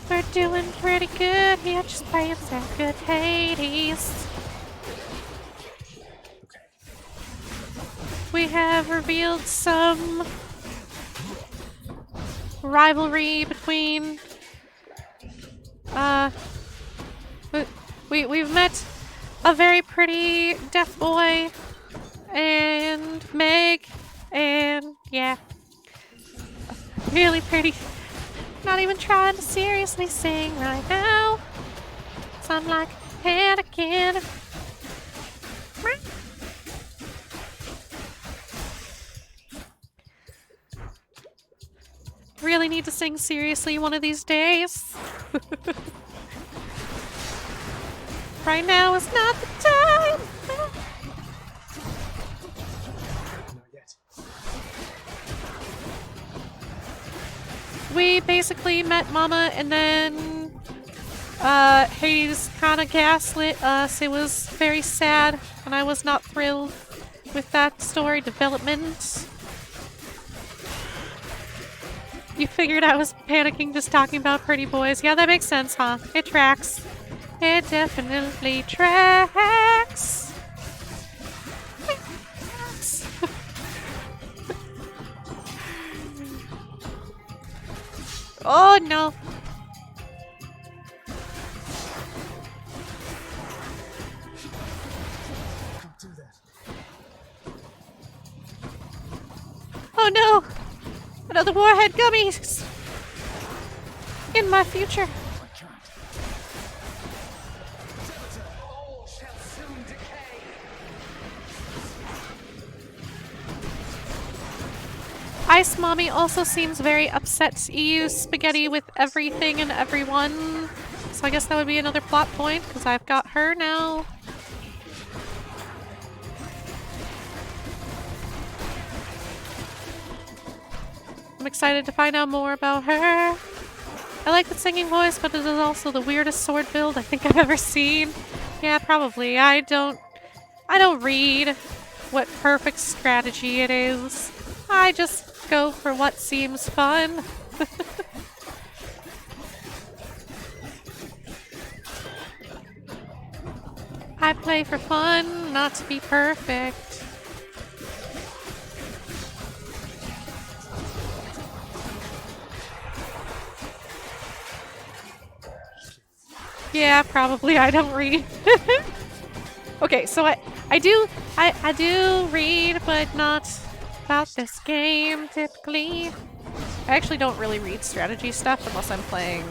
We're doing pretty good here, just playing some good Hades. Okay. We have revealed some rivalry between we've met a very pretty deaf boy and Meg, and yeah, really pretty. Not even trying to seriously sing right now, so I'm like, panicking. Really need to sing seriously one of these days. Right now is not the time. Not yet. We basically met Mama, and then Hades kind of gaslit us. It was very sad, and I was not thrilled with that story development. You figured I was panicking just talking about pretty boys. Yeah, that makes sense, huh? It tracks. It definitely tracks. It tracks. Oh no. Don't do that. Oh no! Another warhead gummies! In my future. Ice Mommy also seems very upset to use spaghetti with everything and everyone. So I guess that would be another plot point, because I've got her now. I'm excited to find out more about her. I like the singing voice, but it is also the weirdest sword build I think I've ever seen. Yeah, probably. I don't read what perfect strategy it is. I just go for what seems fun. I play for fun, not to be perfect. Yeah, probably I don't read. Okay, so I do read, but not about this game typically. I actually don't really read strategy stuff unless I'm playing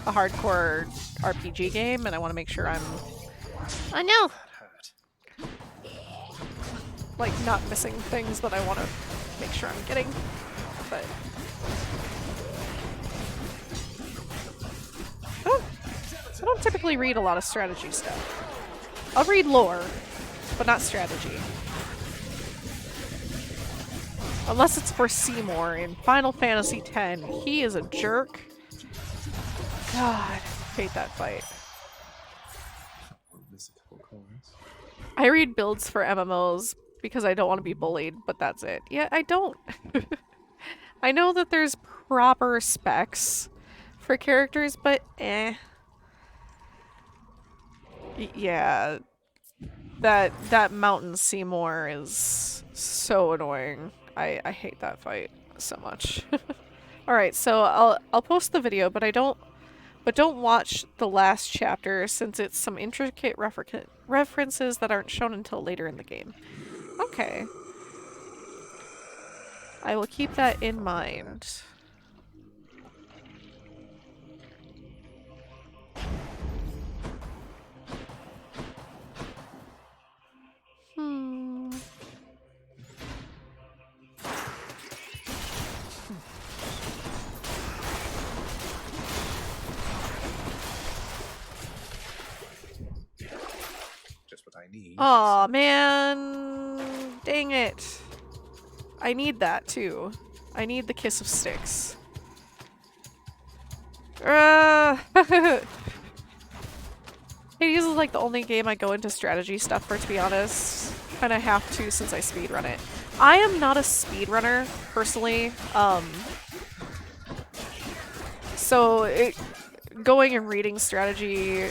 a hardcore RPG game and I want to make sure I'm I know. That hurt. Like, not missing things that I want to make sure I'm getting. But I don't typically read a lot of strategy stuff. I'll read lore, but not strategy. Unless it's for Seymour in Final Fantasy X. He is a jerk. God, hate that fight. I read builds for MMOs because I don't want to be bullied, but that's it. Yeah, I don't. I know that there's proper specs for characters, but eh. Yeah. That Mountain Seymour is so annoying. I hate that fight so much. Alright, so I'll post the video, but don't watch the last chapter since it's some intricate references that aren't shown until later in the game. Okay. I will keep that in mind. Just what I need. Aw, man. Dang it. I need that too. I need the Kiss of Sticks. Hades is like the only game I go into strategy stuff for, to be honest. Kinda have to since I speedrun it. I am not a speedrunner, personally. So going and reading strategy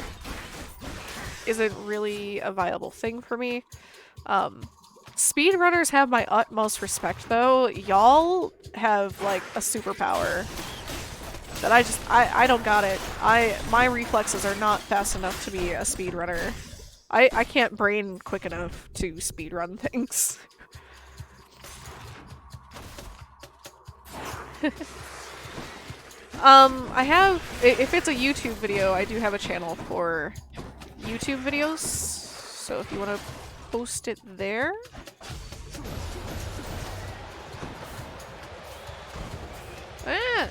isn't really a viable thing for me. Speedrunners have my utmost respect, though. Y'all have, like, a superpower that I don't got it. My reflexes are not fast enough to be a speedrunner. I can't brain quick enough to speedrun things. I have, if it's a YouTube video, I do have a channel for YouTube videos, so if you want to post it there. Ah!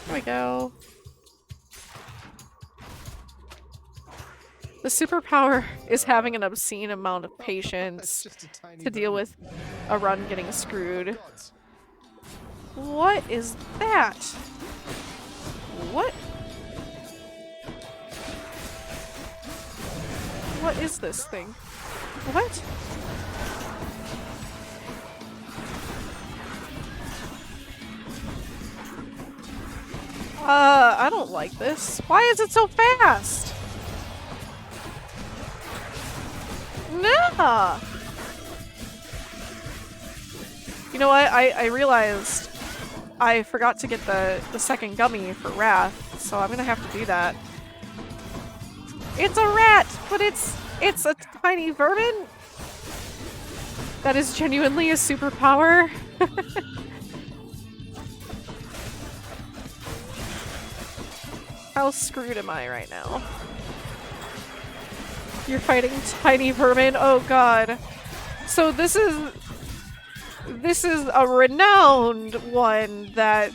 There we go. The superpower is having an obscene amount of patience to deal with a run getting screwed. What is that? What? What is this thing? What? I don't like this. Why is it so fast? Nah! You know what? I realized I forgot to get the second gummy for Wrath, so I'm gonna have to do that. It's a rat! But it's a tiny vermin? That is genuinely a superpower. How screwed am I right now? You're fighting tiny vermin? Oh god. So this is a renowned one that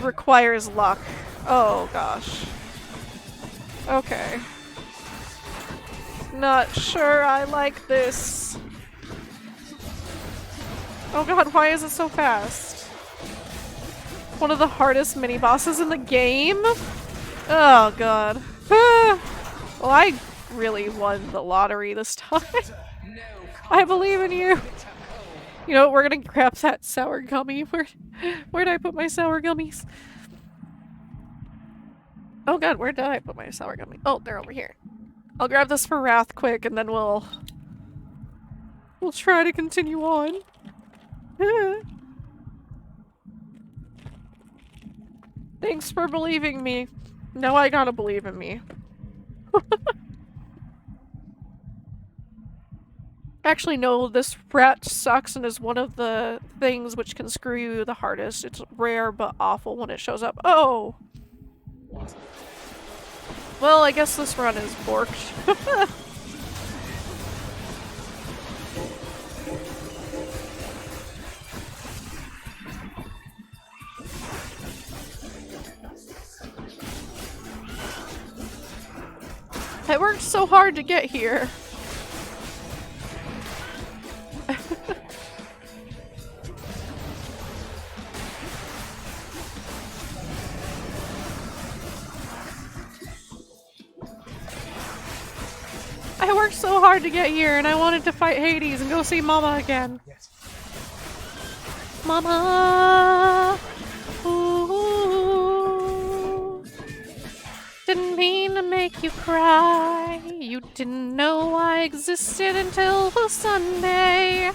requires luck. Oh gosh. Okay. Not sure I like this. Oh god, why is it so fast? One of the hardest mini-bosses in the game? Oh god. Well, I really won the lottery this time. I believe in you. You know what, we're gonna grab that sour gummy. Where'd I put my sour gummies? Oh god, where did I put my sour gummy? Oh, they're over here. I'll grab this for Wrath quick and then we'll try to continue on. Thanks for believing me. Now I gotta believe in me. Actually, no, this rat sucks and is one of the things which can screw you the hardest. It's rare but awful when it shows up. Oh! Well, I guess this run is borked. I worked so hard to get here. I worked so hard to get here and I wanted to fight Hades and go see Mama again. Yes. Mama! Ooh. Didn't mean to make you cry. You didn't know I existed until the Sunday.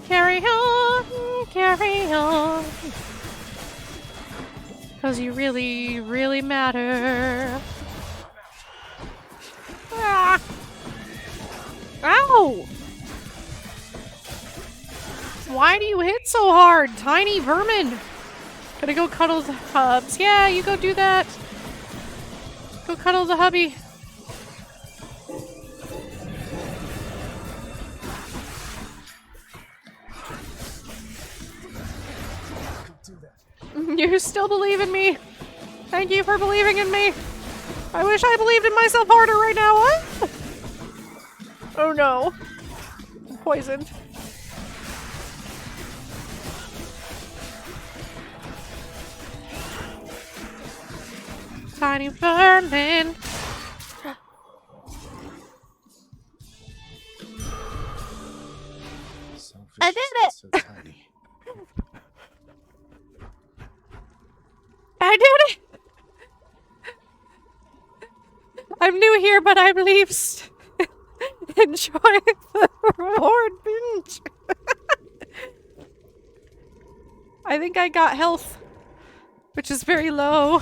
Carry on, carry on. 'Cause you really, really matter. Ah. Ow! Why do you hit so hard, tiny vermin? Gotta go cuddle the hubs. Yeah, you go do that. Go cuddle the hubby. You still believe in me. Thank you for believing in me. I wish I believed in myself harder right now. What? Oh no. I'm poisoned. Tiny vermin. So I vicious, did it! so tiny. I did it! I'm new here, but I'm least enjoying the reward binge. I think I got health, which is very low.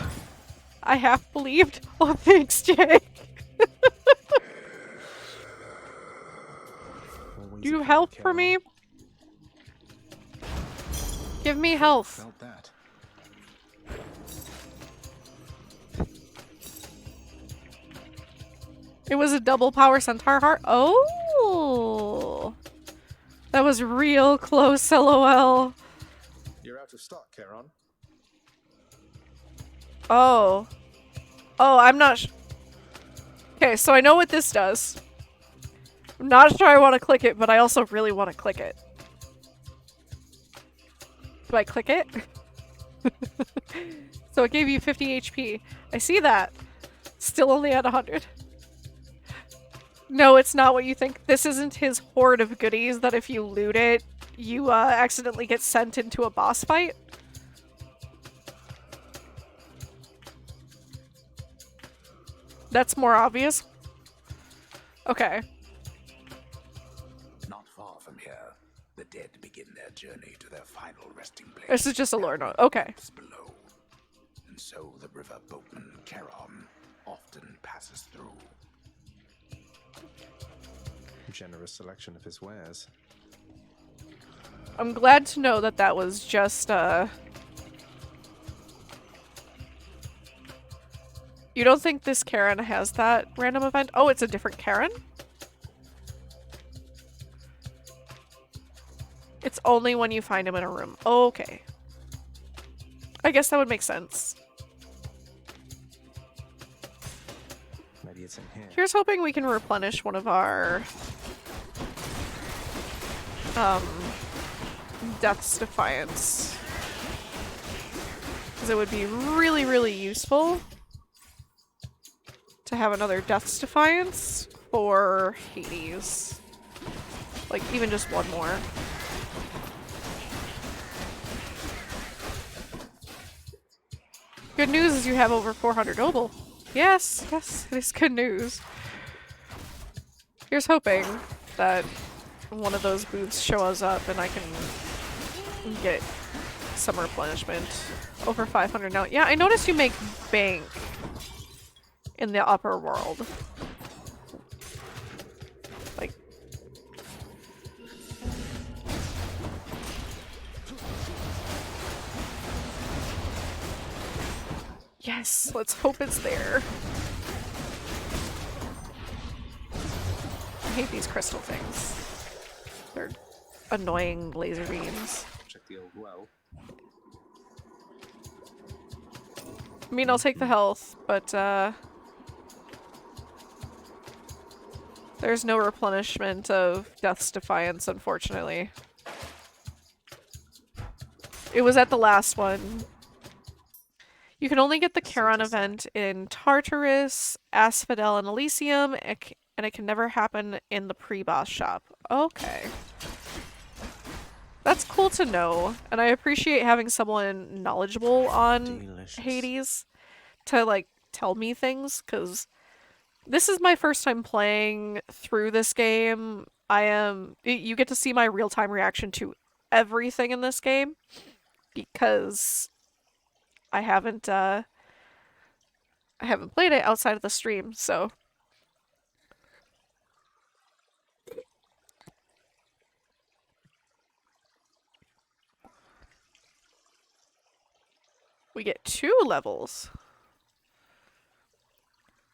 I half believed. Oh, thanks, Jay. Always Do you a help clever for me? Carol. Give me health. Felt that. It was a double power centaur heart. Oh, that was real close. LOL. You're out of stock, Charon. Oh, I'm not. Okay, so I know what this does. I'm not sure I want to click it, but I also really want to click it. Do I click it? So it gave you 50 HP. I see that. Still only at 100. No, it's not what you think. This isn't his hoard of goodies that if you loot it, you accidentally get sent into a boss fight. That's more obvious. Okay. Not far from here, the dead begin their journey to their final resting place. This is just a lore note. Okay. Below. And so the river boatman Charon often passes through. Generous selection of his wares. I'm glad to know that that was just, You don't think this Karen has that random event? Oh, it's a different Karen? It's only when you find him in a room. Okay. I guess that would make sense. Maybe it's in here. Here's hoping we can replenish one of our Death's Defiance. Because it would be really, really useful to have another Death's Defiance for Hades. Like, even just one more. Good news is you have over 400 noble. Yes, yes, it is good news. Here's hoping that one of those booths shows up and I can get some replenishment. Over 500 now. Yeah, I noticed you make bank in the upper world. Like... Yes, let's hope it's there. I hate these crystal things. They're annoying laser beams. Check the old well. I mean, I'll take the health, but there's no replenishment of Death's Defiance, unfortunately. It was at the last one. You can only get the Charon event in Tartarus, Asphodel, and Elysium, and it can never happen in the pre-boss shop. Okay. That's cool to know, and I appreciate having someone knowledgeable on Hades to, like, tell me things, because this is my first time playing through this game. You get to see my real-time reaction to everything in this game, because I haven't played it outside of the stream, so. We get 2 levels.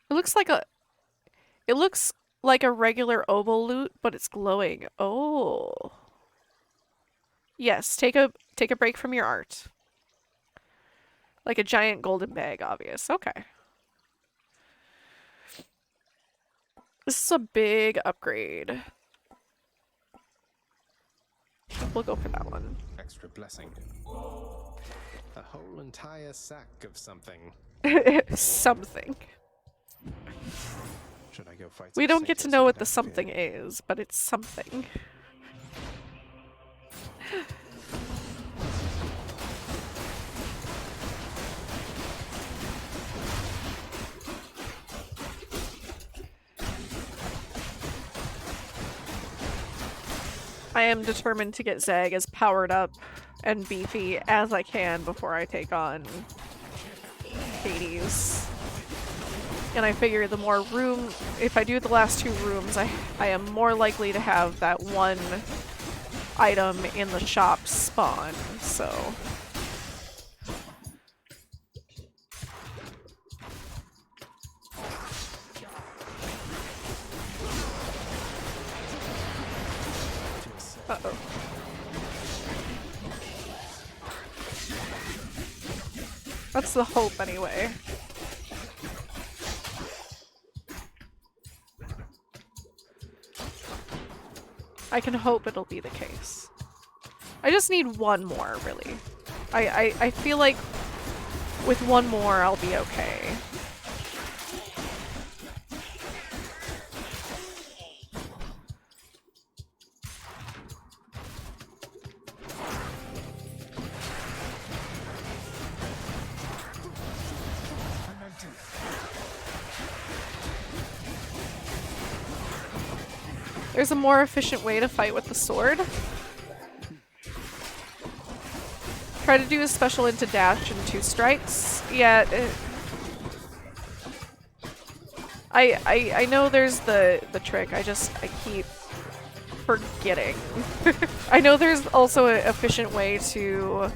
It looks like a regular oboe loot, but it's glowing. Oh. Yes, take a break from your art. Like a giant golden bag, obvious. Okay. This is a big upgrade. We'll go for that one. Extra blessing. A whole entire sack of something. Something. Should I go fight? We some don't get to satyrs know who what the don't something appear? is, but it's something. I am determined to get Zag as powered up and beefy as I can before I take on Hades. And I figure the more room, if I do the last 2 rooms, I am more likely to have that one item in the shop spawn, so. Uh-oh. That's the hope, anyway. I can hope it'll be the case. I just need one more, really. I feel like with one more, I'll be okay. There's a more efficient way to fight with the sword. Try to do a special into dash and 2 strikes. Yeah, I know there's the trick. I keep forgetting. I know there's also an efficient way to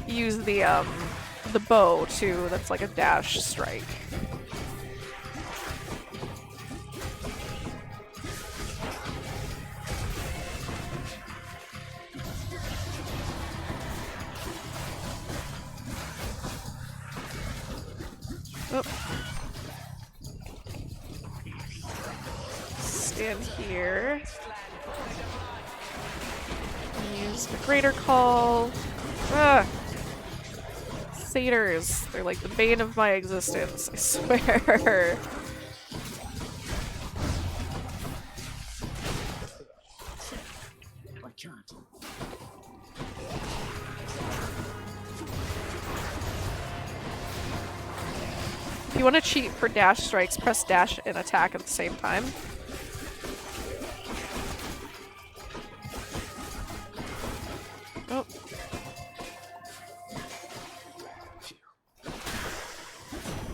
use the bow too. That's like a dash strike. Oh. Stand here. Use the greater call. Ah! Satyrs. They're like the bane of my existence, I swear. I can't. If you want to cheat for dash strikes, press dash and attack at the same time. Oh.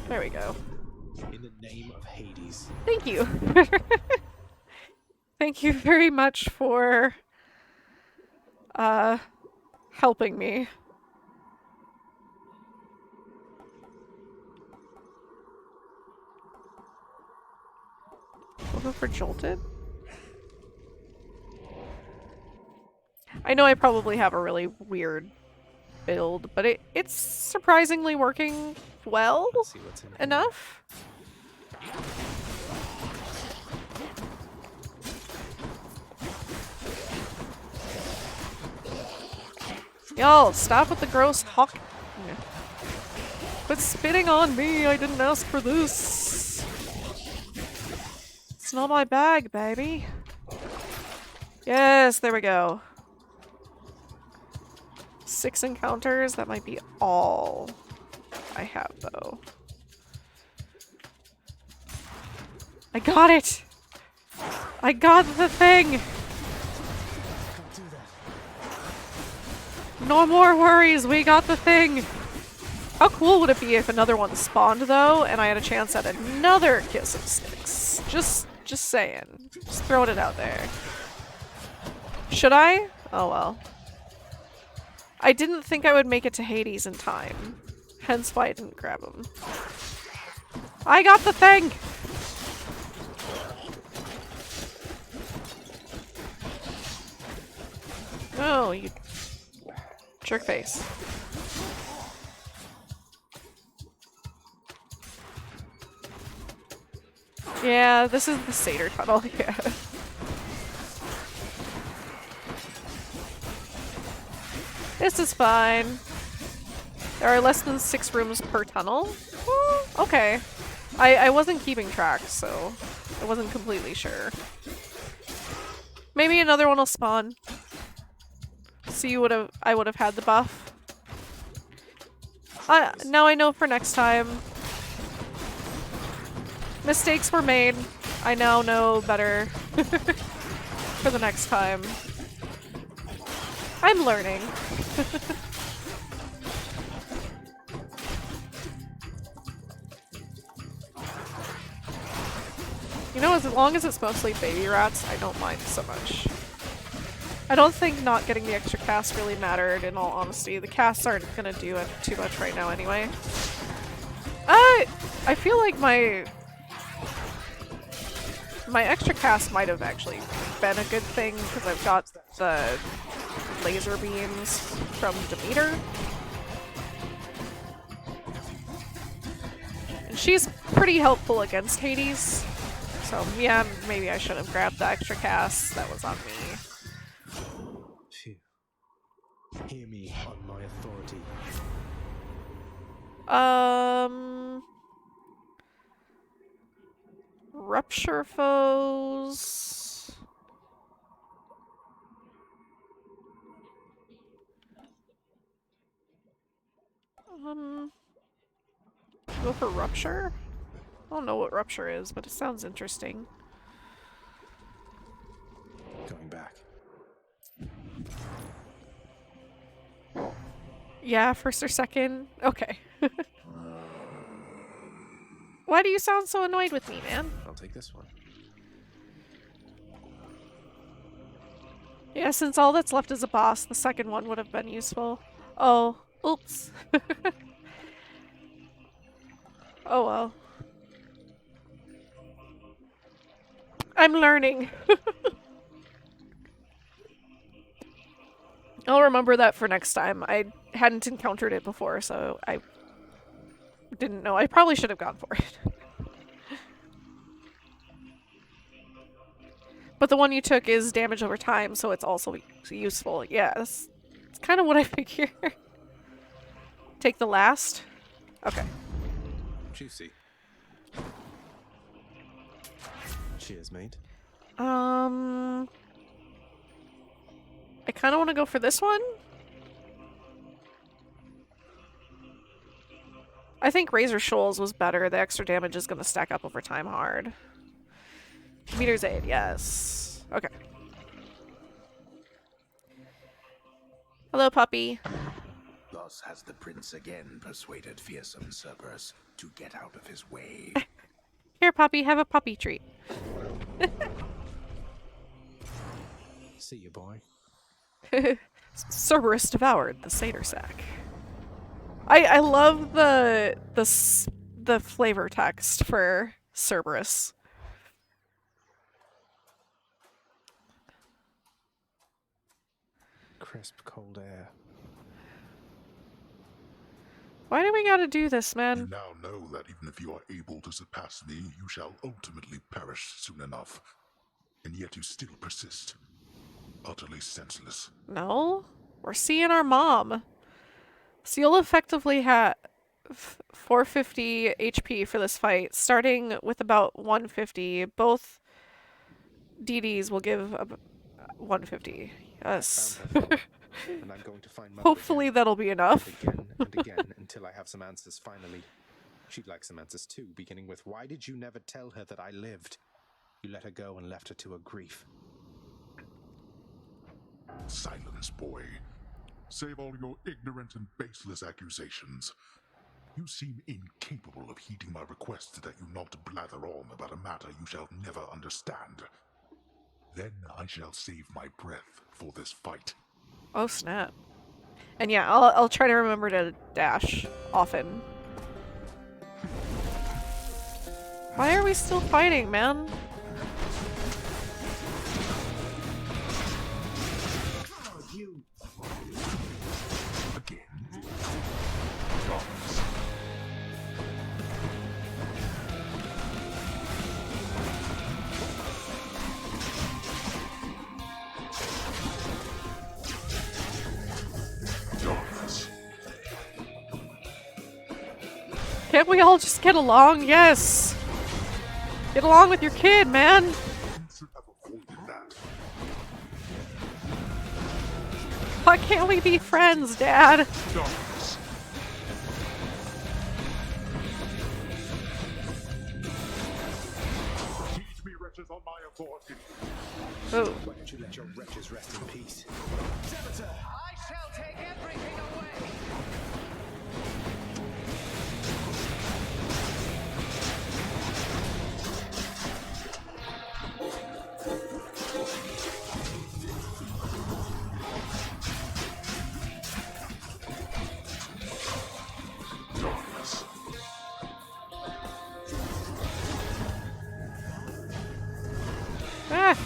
There we go. In the name of Hades. Thank you. Thank you very much for helping me. We'll go for Jolted. I know I probably have a really weird build, but it's surprisingly working well Let's see what's in here. enough. Y'all, stop with the gross hawk. Quit spitting on me, I didn't ask for this. It's not my bag, baby. Yes, there we go. 6 encounters, that might be all I have, though. I got it! I got the thing! No more worries, we got the thing! How cool would it be if another one spawned, though, and I had a chance at another Kiss of Sticks? Just saying. Just throwing it out there. Should I? Oh well. I didn't think I would make it to Hades in time. Hence why I didn't grab him. I got the thing! Oh, you jerk face. Yeah, this is the Satyr tunnel, yeah. This is fine. There are less than 6 rooms per tunnel? Okay. I wasn't keeping track, so I wasn't completely sure. Maybe another one will spawn. So I would have had the buff. Now I know for next time. Mistakes were made. I now know better for the next time. I'm learning. You know, as long as it's mostly baby rats, I don't mind so much. I don't think not getting the extra casts really mattered, in all honesty. The casts aren't gonna do it too much right now anyway. I feel like my extra cast might have actually been a good thing, because I've got the laser beams from Demeter. And she's pretty helpful against Hades. So yeah, maybe I should have grabbed the extra cast. That was on me. Phew. Hear me on my authority. Rupture foes. Go for rupture? I don't know what rupture is, but it sounds interesting. Going back. Yeah, first or second? Okay. Why do you sound so annoyed with me, man? I'll take this one. Yeah, since all that's left is a boss, the second one would have been useful. Oh, oops. Oh well. I'm learning. I'll remember that for next time. I hadn't encountered it before, so I didn't know. I probably should have gone for it. But the one you took is damage over time, so it's also useful. Yeah, that's kind of what I figure. Take the last? Okay. Juicy. Cheers, mate. I kind of want to go for this one. I think Razor Shoals was better. The extra damage is going to stack up over time hard. Meter's Aid, yes. Okay. Hello, puppy. Thus has the prince again persuaded fearsome Cerberus to get out of his way. Here, puppy, have a puppy treat. See you, boy. Cerberus devoured the satyr sack. I love the flavor text for Cerberus. Crisp, cold air. Why do we gotta do this, man? You now know that even if you are able to surpass me, you shall ultimately perish soon enough. And yet you still persist. Utterly senseless. No, we're seeing our mom. So you'll effectively have 450 HP for this fight, starting with about 150. Both DDs will give 150. Yes. And I'm going to find Mother Hopefully again, that'll be enough. again and again until I have some answers finally. She'd like some answers too, beginning with, why did you never tell her that I lived? You let her go and left her to her grief. Silence, boy. Save all your ignorant and baseless accusations. You seem incapable of heeding my request that you not blather on about a matter you shall never understand. Then I shall save my breath for this fight. Oh snap. And yeah, I'll try to remember to dash often. Why are we still fighting, man? Again. Can't we all just get along? Yes! Get along with your kid, man! You should have avoided that. Why can't we be friends, Dad? Darkness. Teach me, wretches, on my authority. Oh. Why don't you let your wretches rest in peace? I shall take everything away. Darkness. Ah!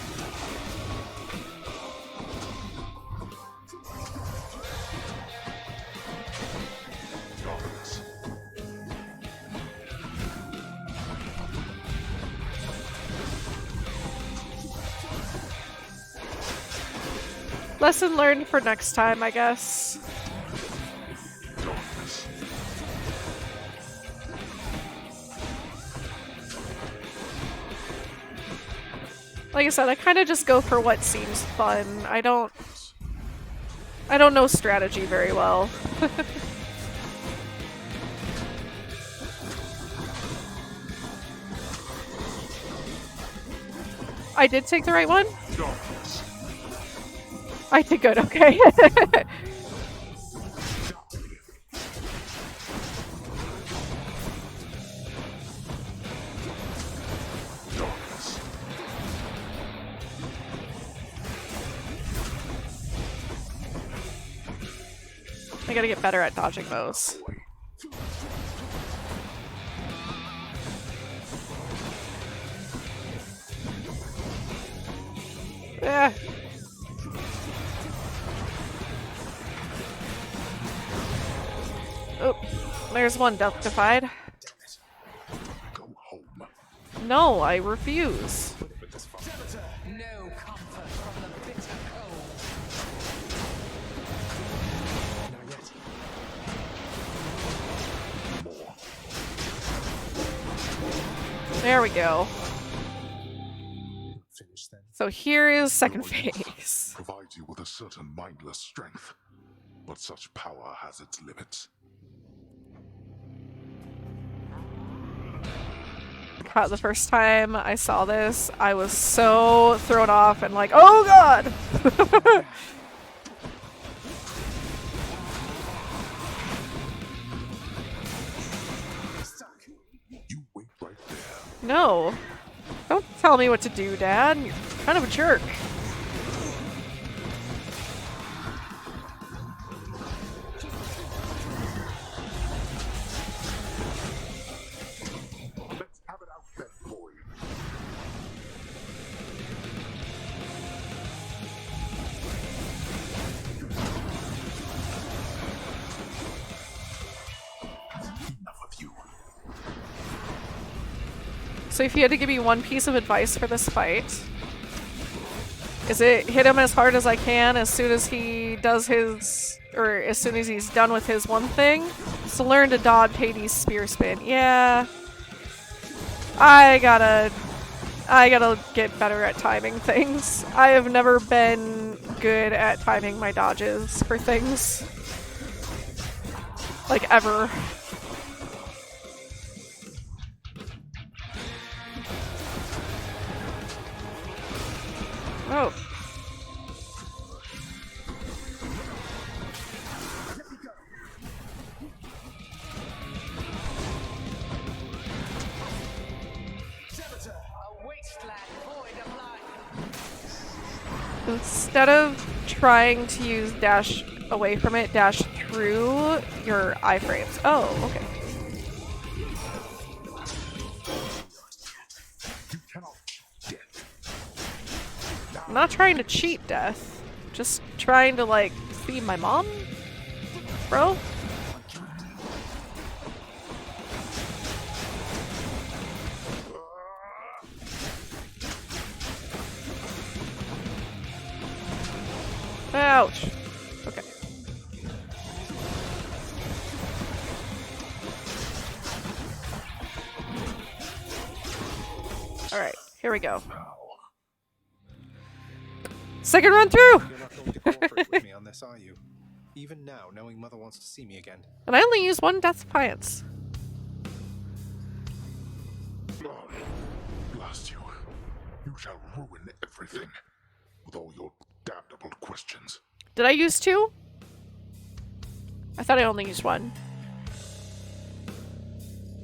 Darkness. Lesson learned for next time, I guess. Darkness. Like I said, I kind of just go for what seems fun. I don't know strategy very well. I did take the right one? Darkness. I did good, okay. Darkness. I gotta get better at dodging those. Eh. Oh, there's one death defied. Go home. No, I refuse. No comfort from the bitter cold. There we go. Finish then. So here is second Your youth phase. provides you with a certain mindless strength, but such power has its limits. God, the first time I saw this, I was so thrown off and like, oh god! You wait right there. No. Don't tell me what to do, Dad. You're kind of a jerk. Let's have it out then, boy. Enough of you. So if you had to give me one piece of advice for this fight, is it hit him as hard as I can as soon as he does his, or as soon as he's done with his one thing? So learn to dodge Hades' spear spin. Yeah. I gotta get better at timing things. I have never been good at timing my dodges for things. Like, ever. Oh. A wasteland void of life. Instead of trying to use dash away from it, dash through your iframes. Oh, okay. You cannot death. I'm not trying to cheat death. Just trying to, like, feed my mom? Bro? Ouch. Okay. Alright, here we go. Second run through! You're not going to cooperate with me on this, are you? Even now, knowing Mother wants to see me again. And I only used one Death Defiance. Blast you. You shall ruin everything. With all your damnable questions. Did I use 2? I thought I only used 1.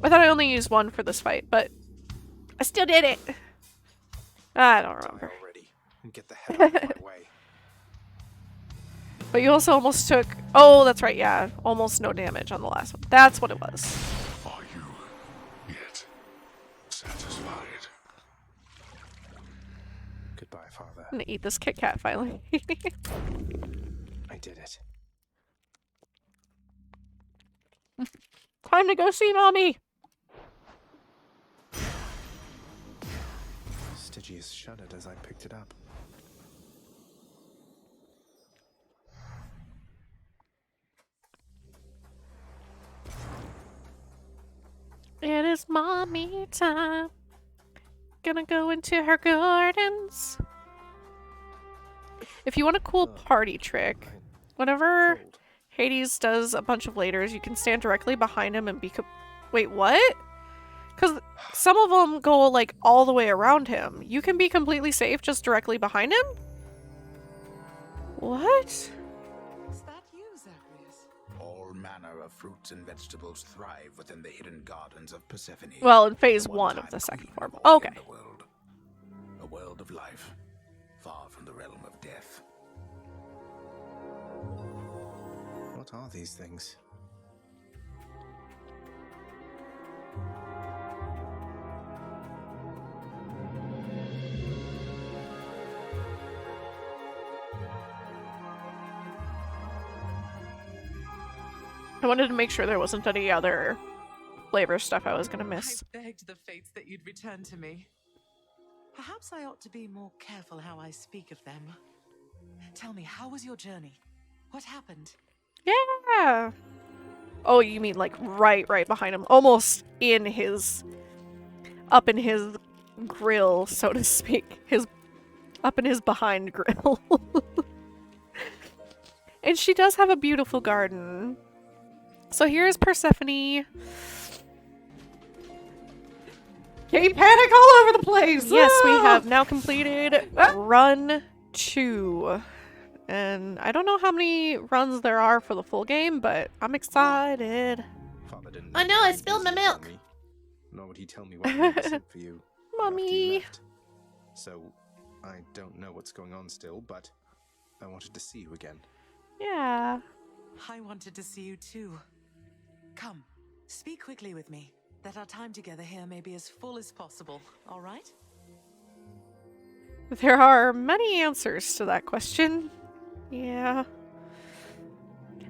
I thought I only used 1 for this fight, but I still did it. I don't remember. Already, and get the hell out of my way. But you also almost took... Oh, that's right, yeah. Almost no damage on the last one. That's what it was. Are you yet satisfied? Goodbye, Father. I'm gonna eat this Kit Kat finally. I did it. Time to go see Mommy! Stygius shuddered as I picked it up. It is mommy time. Gonna go into her gardens. If you want a cool party trick, whenever Cold. Hades does a bunch of laders, you can stand directly behind him and be... Wait, what? Because some of them go, like, all the way around him. You can be completely safe just directly behind him? What? Is that you, Zacharias? All manner of fruits and vegetables thrive within the hidden gardens of Persephone. Well, in phase the 1 of one-time the second queen form. of all Okay. in the world. A world of life, far from the realm of death. What are these things? I wanted to make sure there wasn't any other flavor stuff I was gonna miss. I begged the fates that you'd return to me. Perhaps I ought to be more careful how I speak of them. Tell me, how was your journey? What happened? Yeah! Oh, you mean like right behind him. Almost in his... Up in his grill, so to speak. Up in his behind grill. And she does have a beautiful garden. So here's Persephone. Getting panic all over the place! Yes, we have now completed run 2. And I don't know how many runs there are for the full game, but I'm excited. Father didn't. Oh no, I spilled my milk. Me, nor would he tell me what he had sent for you. after you Mommy. left. So I don't know what's going on still, but I wanted to see you again. Yeah. I wanted to see you too. Come, speak quickly with me, that our time together here may be as full as possible, all right? There are many answers to that question. Yeah.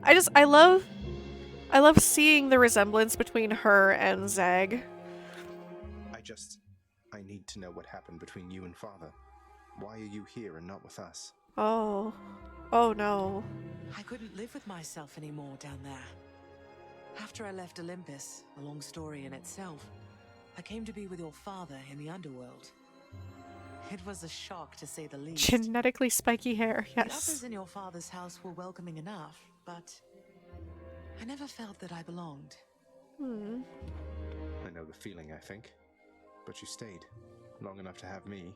I love seeing the resemblance between her and Zag. I need to know what happened between you and Father. Why are you here and not with us? Oh. Oh no. I couldn't live with myself anymore down there. After I left Olympus, a long story in itself, I came to be with your father in the underworld. It was a shock, to say the least. Genetically spiky hair, The yes. others in your father's house were welcoming enough, but I never felt that I belonged. I know the feeling, I think. But you stayed long enough to have me.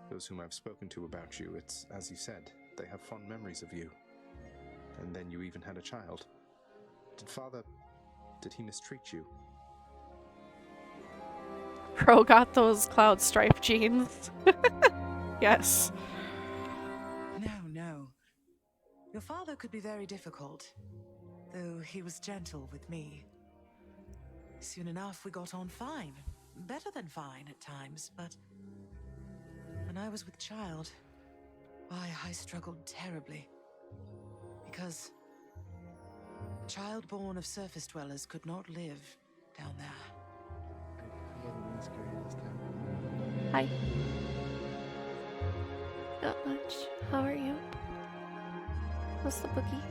Those whom I've spoken to about you, it's as you said, they have fond memories of you. And then you even had a child. Did he mistreat you? Pro got those cloud stripe jeans. Yes. No. Your father could be very difficult, though he was gentle with me. Soon enough, we got on fine. Better than fine at times, but when I was with child, why, I struggled terribly. Because a child born of surface dwellers could not live down there. Hi. Not much. How are you? What's the boogie?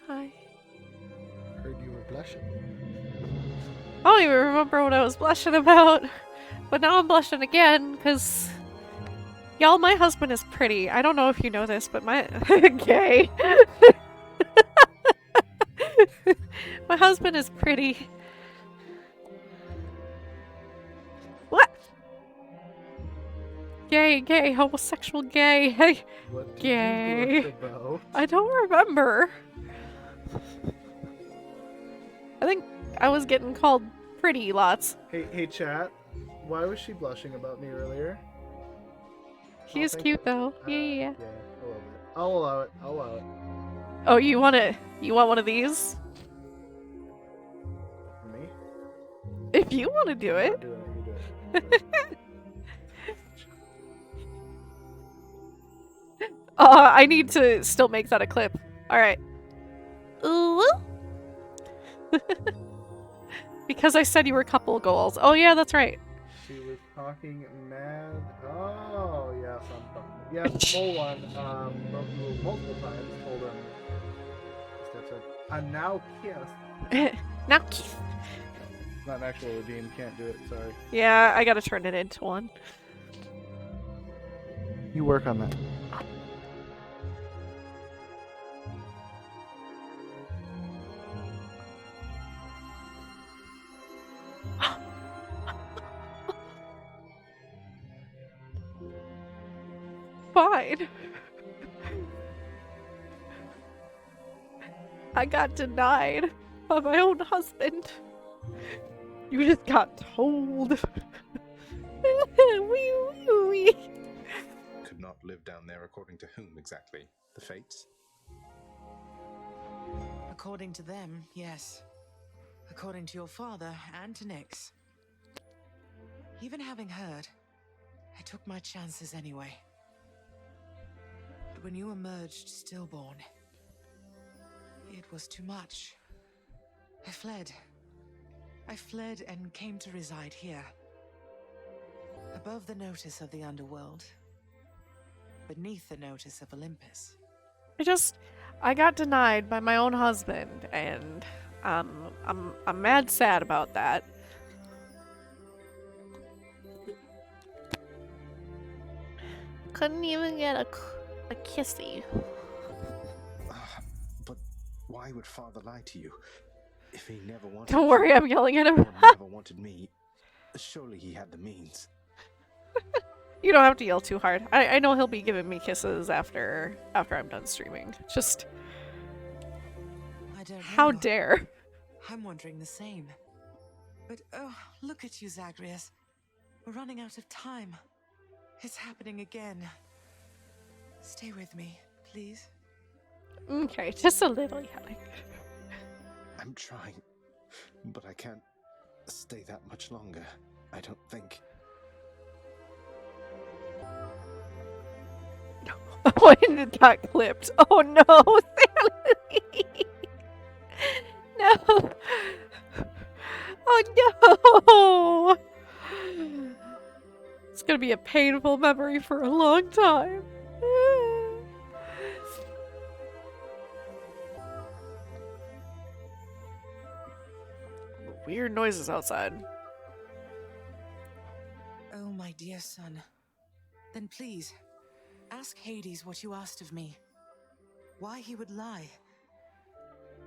Heard Hi. you were blushing. I don't even remember what I was blushing about. But now I'm blushing again, because... Y'all, my husband is pretty. I don't know if you know this, but my... Gay. My husband is pretty. What? Gay, homosexual gay. Hey, What did gay. you blush about? I don't remember. I think I was getting called pretty lots. Hey, chat. Why was she blushing about me earlier? He is cute though. Yeah. Yeah, a little bit. I'll allow it. I'll allow it. Oh, you want one of these? For me? If you want to do I'm it. not doing it. You do it. I need to still make that a clip. Alright. Ooh. Because I said you were couple goals. Oh yeah, that's right. She was talking mad. Oh, yes, I'm talking. Yes, full one. Broke the rules multiple times. Told him. Steps in. I'm now kiss. Now kiss. Not an actual redeem. Can't do it. Sorry. Yeah, I gotta turn it into one. You work on that. Fine. I got denied by my own husband. You just got told. Wee. Could not live down there according to whom exactly? The fates? According to them, yes. According to your father and to Nyx. Even having heard, I took my chances anyway. But when you emerged stillborn, it was too much. I fled. I fled and came to reside here. Above the notice of the underworld. Beneath the notice of Olympus. I got denied by my own husband, and I'm mad sad about that. Couldn't even get a kissy. But why would father lie to you? If he never wanted Don't worry, I'm yelling at him. or never wanted me, surely he had the means. You don't have to yell too hard. I know he'll be giving me kisses after I'm done streaming. Just I don't know. how dare. I'm wondering the same. But oh, look at you, Zagreus. We're running out of time. It's happening again. Stay with me, please. Okay, just a little yelling. I'm trying, but I can't stay that much longer, I don't think. When it got clipped. Oh no, Sanity! No! Oh no! It's gonna be a painful memory for a long time. Weird noises outside. Oh, my dear son. Then please, ask Hades what you asked of me. Why he would lie.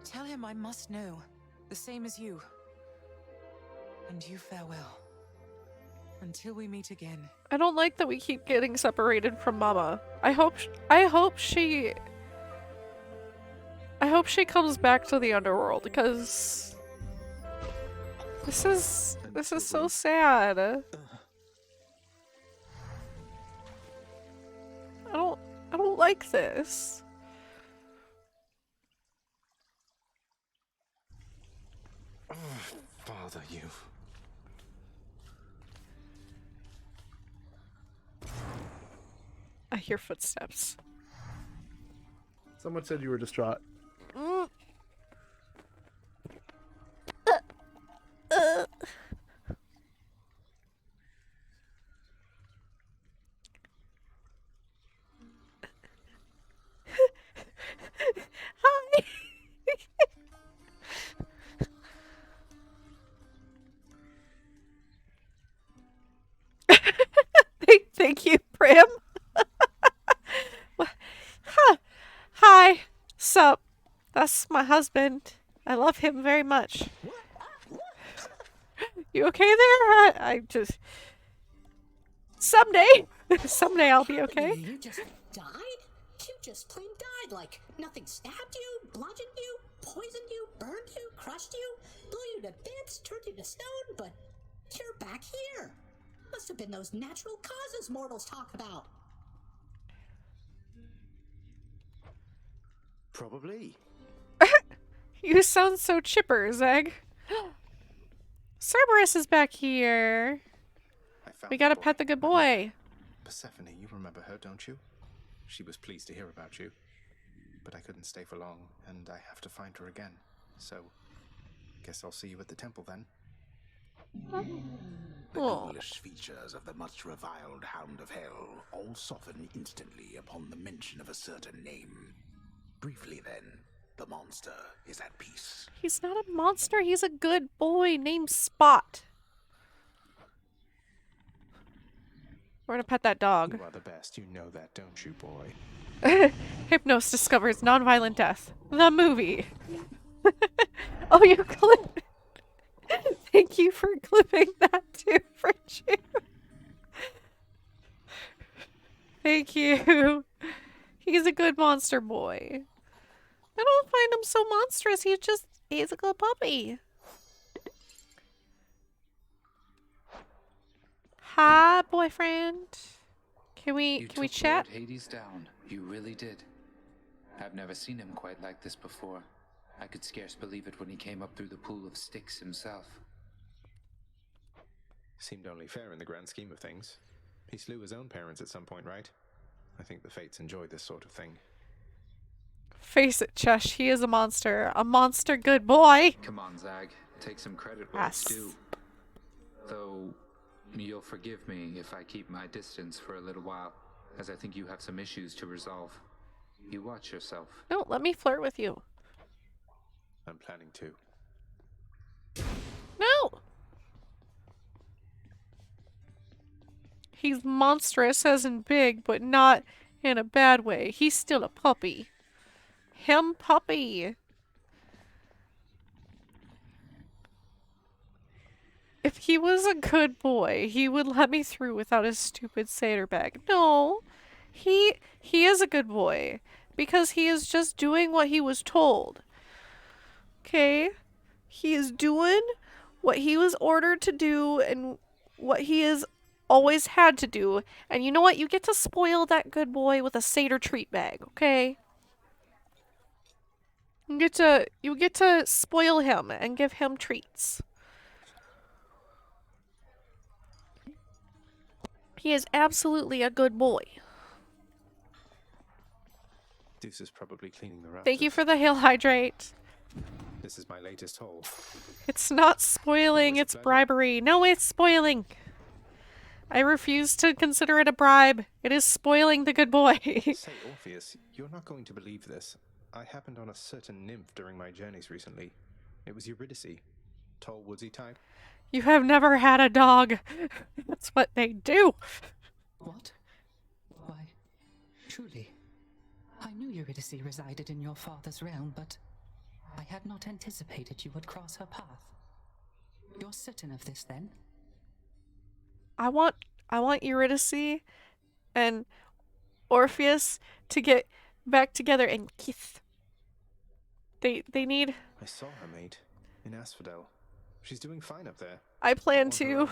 Tell him I must know, the same as you. And you farewell. Until we meet again. I don't like that we keep getting separated from Mama. I hope she comes back to the underworld, because this is so sad. I don't like this. Father, you. I hear footsteps. Someone said you were distraught. Hi. Thank you, Prim. Huh. Hi. Sup. That's my husband. I love him very much. You okay there? I just... Someday. Someday I'll be okay. You just died? You just plain died. Like, nothing stabbed you, bludgeoned you, poisoned you, burned you, crushed you, blew you to bits, turned you to stone, but you're back here. Must have been those natural causes mortals talk about. Probably. You sound so chipper, Zeg. Cerberus is back here. We gotta pet the good boy. Persephone, you remember her, don't you? She was pleased to hear about you. But I couldn't stay for long, and I have to find her again. So, guess I'll see you at the temple then. The ghoulish features of the much reviled Hound of Hell all soften instantly upon the mention of a certain name. Briefly then, the monster is at peace. He's not a monster, he's a good boy named Spot. We're gonna pet that dog. You are the best, you know that, don't you, boy? Hypnos discovers nonviolent death. The movie. Oh, you clipped. Thank you for clipping that too, Friendship. Thank you. He's a good monster boy. I don't find him so monstrous. He's a good puppy. Hi, boyfriend. Can we chat? Lord Hades down. You really did. I've never seen him quite like this before. I could scarce believe it when he came up through the pool of sticks himself. Seemed only fair in the grand scheme of things. He slew his own parents at some point, right? I think the fates enjoy this sort of thing. Face it, Chesh, he is a monster. A monster good boy. Come on, Zag. Take some credit where it's due. Though, you'll forgive me if I keep my distance for a little while, as I think you have some issues to resolve. You watch yourself. No, let me flirt with you. I'm planning to. No! He's monstrous as in big, but not in a bad way. He's still a puppy. Him puppy. If he was a good boy, he would let me through without his stupid satyr bag. No, he is a good boy because he is just doing what he was told. Okay? He is doing what he was ordered to do and what he has always had to do. And you know what? You get to spoil that good boy with a satyr treat bag, okay? You get to spoil him and give him treats. He is absolutely a good boy. Deuce is probably cleaning the rafters. Thank you for the hail hydrate. This is my latest haul. It's not spoiling, it's bribery. No, it's spoiling. I refuse to consider it a bribe. It is spoiling the good boy. Say, Orpheus, you're not going to believe this. I happened on a certain nymph during my journeys recently. It was Eurydice. Tall, woodsy type. You have never had a dog. That's what they do. What? Why, truly, I knew Eurydice resided in your father's realm, but I had not anticipated you would cross her path. You're certain of this, then? I want Eurydice and Orpheus to get back together and kiss. They need... I saw her, mate, in Asphodel. She's doing fine up there. I plan to...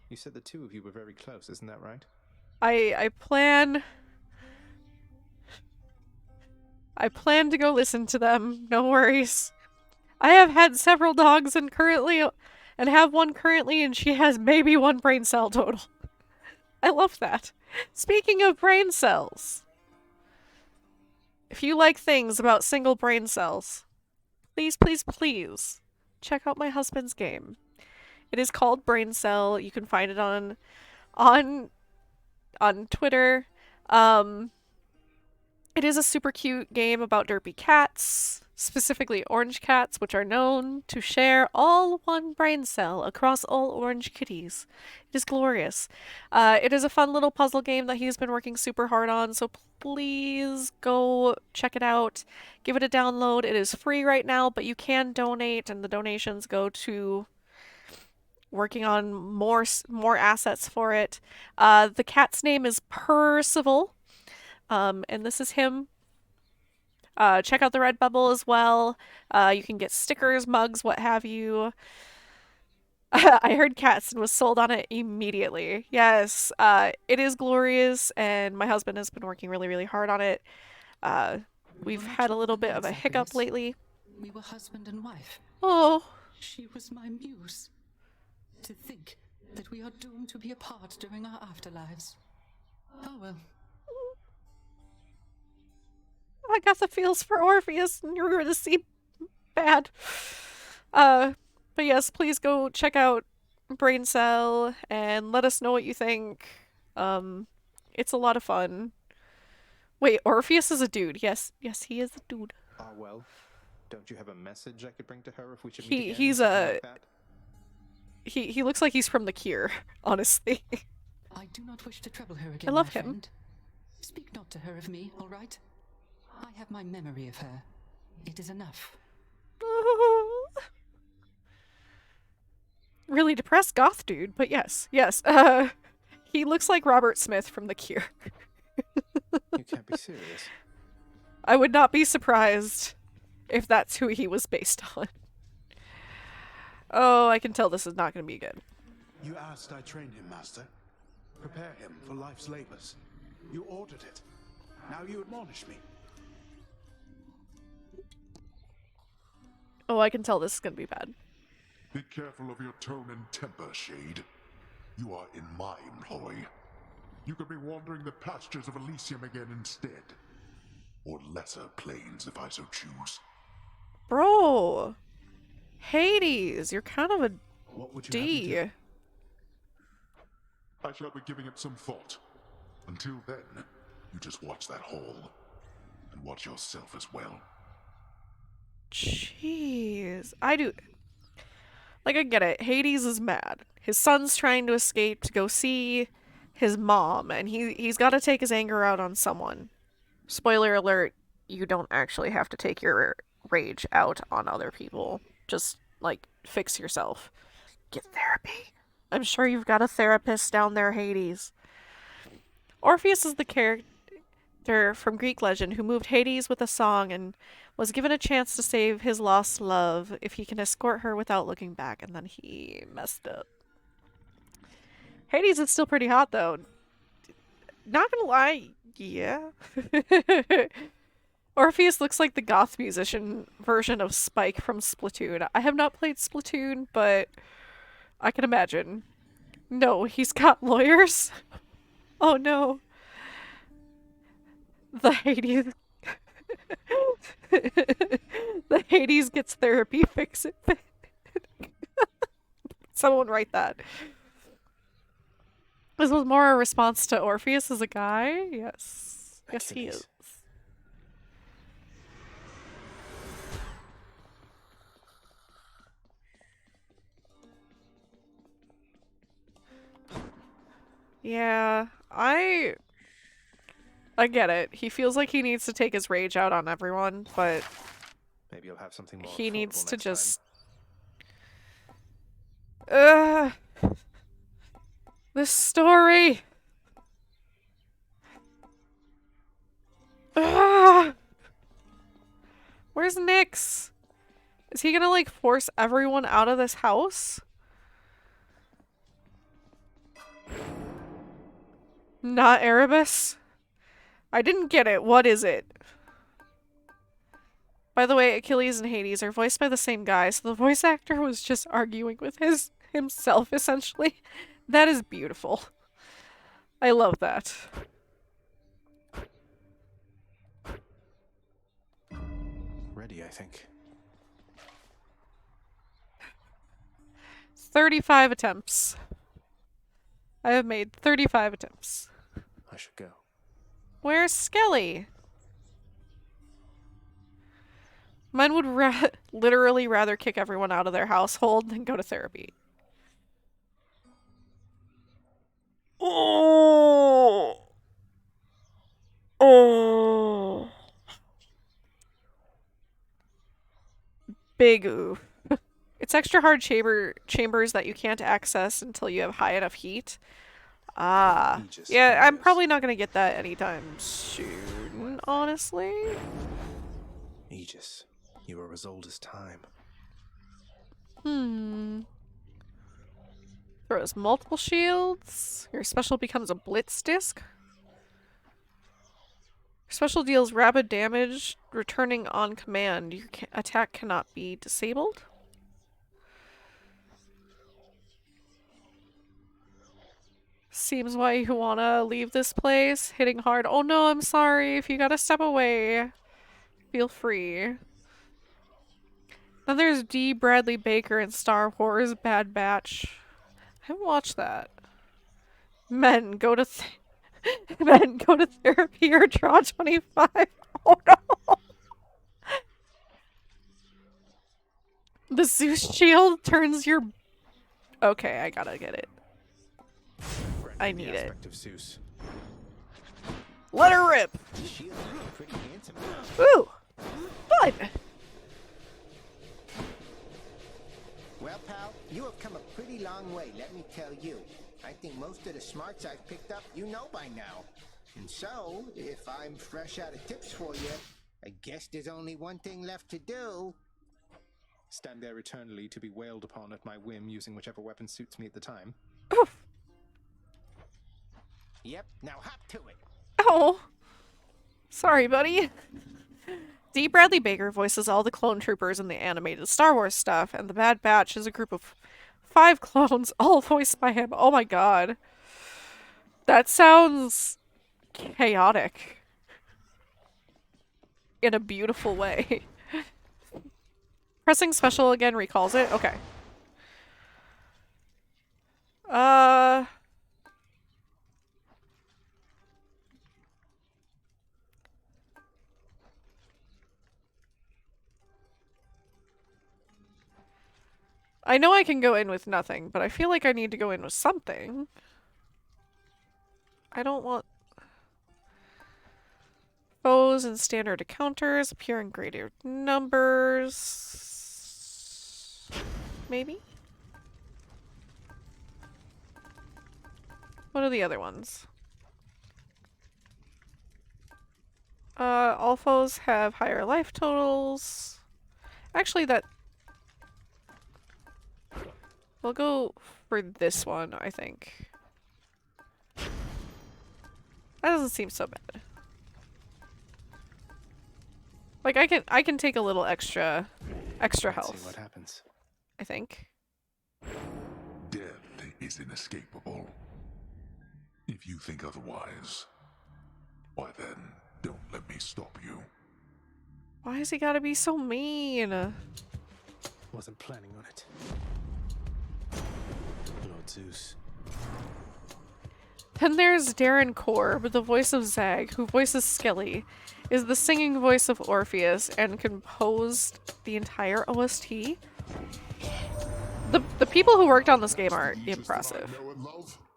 You said the two of you were very close, isn't that right? I plan to go listen to them. No worries. I have had several dogs and have one currently, and she has maybe one brain cell total. I love that. Speaking of brain cells, if you like things about single brain cells, please, please, please check out my husband's game. It is called Brain Cell. You can find it on Twitter. It is a super cute game about derpy cats. specifically orange cats, which are known to share all one brain cell across all orange kitties. It is glorious. It is a fun little puzzle game that he's been working super hard on, so please go check it out. Give it a download. It is free right now, but you can donate, and the donations go to working on more assets for it. The cat's name is Percival, and this is him. Check out the Redbubble as well. You can get stickers, mugs, what have you. I heard Catson was sold on it immediately. Yes, it is glorious, and my husband has been working really, really hard on it. We've had a little bit of a hiccup lately. We were husband and wife. Oh. She was my muse. To think that we are doomed to be apart during our afterlives. Oh well. I got the feels for Orpheus, and you're going to see bad. But yes, please go check out Brain Cell and let us know what you think. It's a lot of fun. Wait, Orpheus is a dude. Yes, he is a dude. Ah, well. Don't you have a message I could bring to her if we should meet again? He looks like he's from The Cure, honestly. I do not wish to trouble her again. I love him. Friend. Speak not to her of me, all right? I have my memory of her. It is enough. Really depressed goth dude, but yes. He looks like Robert Smith from The Cure. You can't be serious. I would not be surprised if that's who he was based on. Oh, I can tell this is not going to be good. You asked I train him, Master. Prepare him for life's labors. You ordered it. Now you admonish me. Oh, I can tell this is going to be bad. Be careful of your tone and temper, Shade. You are in my employ. You could be wandering the pastures of Elysium again instead. Or lesser planes, if I so choose. Bro! Hades, you're kind of a what would you D. have me do? I shall be giving it some thought. Until then, you just watch that hall. And watch yourself as well. Jeez. I get it. Hades is mad. His son's trying to escape to go see his mom, and he's got to take his anger out on someone. Spoiler alert, you don't actually have to take your rage out on other people. Just, fix yourself. Get therapy. I'm sure you've got a therapist down there, Hades. Orpheus is the character from Greek legend who moved Hades with a song and was given a chance to save his lost love if he can escort her without looking back, and then he messed up. Hades is still pretty hot, though. Not gonna lie, yeah. Orpheus looks like the goth musician version of Spike from Splatoon. I have not played Splatoon, but I can imagine. No, he's got lawyers? Oh no. The Hades... The Hades gets therapy, fix it. Someone write that. This was more a response to Orpheus as a guy? Yes. Yes, he is. Yeah, I get it. He feels like he needs to take his rage out on everyone, but maybe you'll have something more he needs to just this story. Where's Nyx? Is he gonna force everyone out of this house? Not Erebus? I didn't get it. What is it? By the way, Achilles and Hades are voiced by the same guy, so the voice actor was just arguing with himself, essentially. That is beautiful. I love that. Ready, I think. 35 attempts. I have made 35 attempts. I should go. Where's Skelly? Mine would literally rather kick everyone out of their household than go to therapy. Oh. Oh. Big oof. It's extra hard chambers that you can't access until you have high enough heat. Ah. Aegis, Yeah, I'm yes. probably not going to get that anytime soon, honestly. Aegis, you are as old as time. Throws multiple shields. Your special becomes a blitz disc. Your special deals rapid damage, returning on command. Your attack cannot be disabled. Seems why you wanna leave this place. Hitting hard. Oh no, I'm sorry. If you gotta step away, feel free. Then there's D. Bradley Baker in Star Wars Bad Batch. I haven't watched that. Men go to therapy or draw 25. Oh no. The Zeus shield turns your... Okay, I gotta get it. I need it. Of Zeus. Let her rip! Ooh! Fun! Well, pal, you have come a pretty long way, let me tell you. I think most of the smarts I've picked up you know by now. And so, if I'm fresh out of tips for you, I guess there's only one thing left to do. Stand there eternally to be wailed upon at my whim using whichever weapon suits me at the time. Oof. Yep, now hop to it. Oh. Sorry, buddy. D. Bradley Baker voices all the clone troopers in the animated Star Wars stuff, and the Bad Batch is a group of 5 clones, all voiced by him. Oh my god. That sounds chaotic. In a beautiful way. Pressing special again recalls it? Okay. I know I can go in with nothing, but I feel like I need to go in with something. I don't want... Foes and standard encounters appear in greater numbers. Maybe? What are the other ones? All foes have higher life totals. Actually, that... We'll go for this one, I think. That doesn't seem so bad. Like I can take a little extra health. See what happens. I think. Death is inescapable. If you think otherwise, why then, don't let me stop you. Why has he gotta be so mean? Wasn't planning on it. Lord Zeus. Then there's Darren Korb, the voice of Zag, who voices Skelly, is the singing voice of Orpheus, and composed the entire OST. The people who worked on this game are impressive.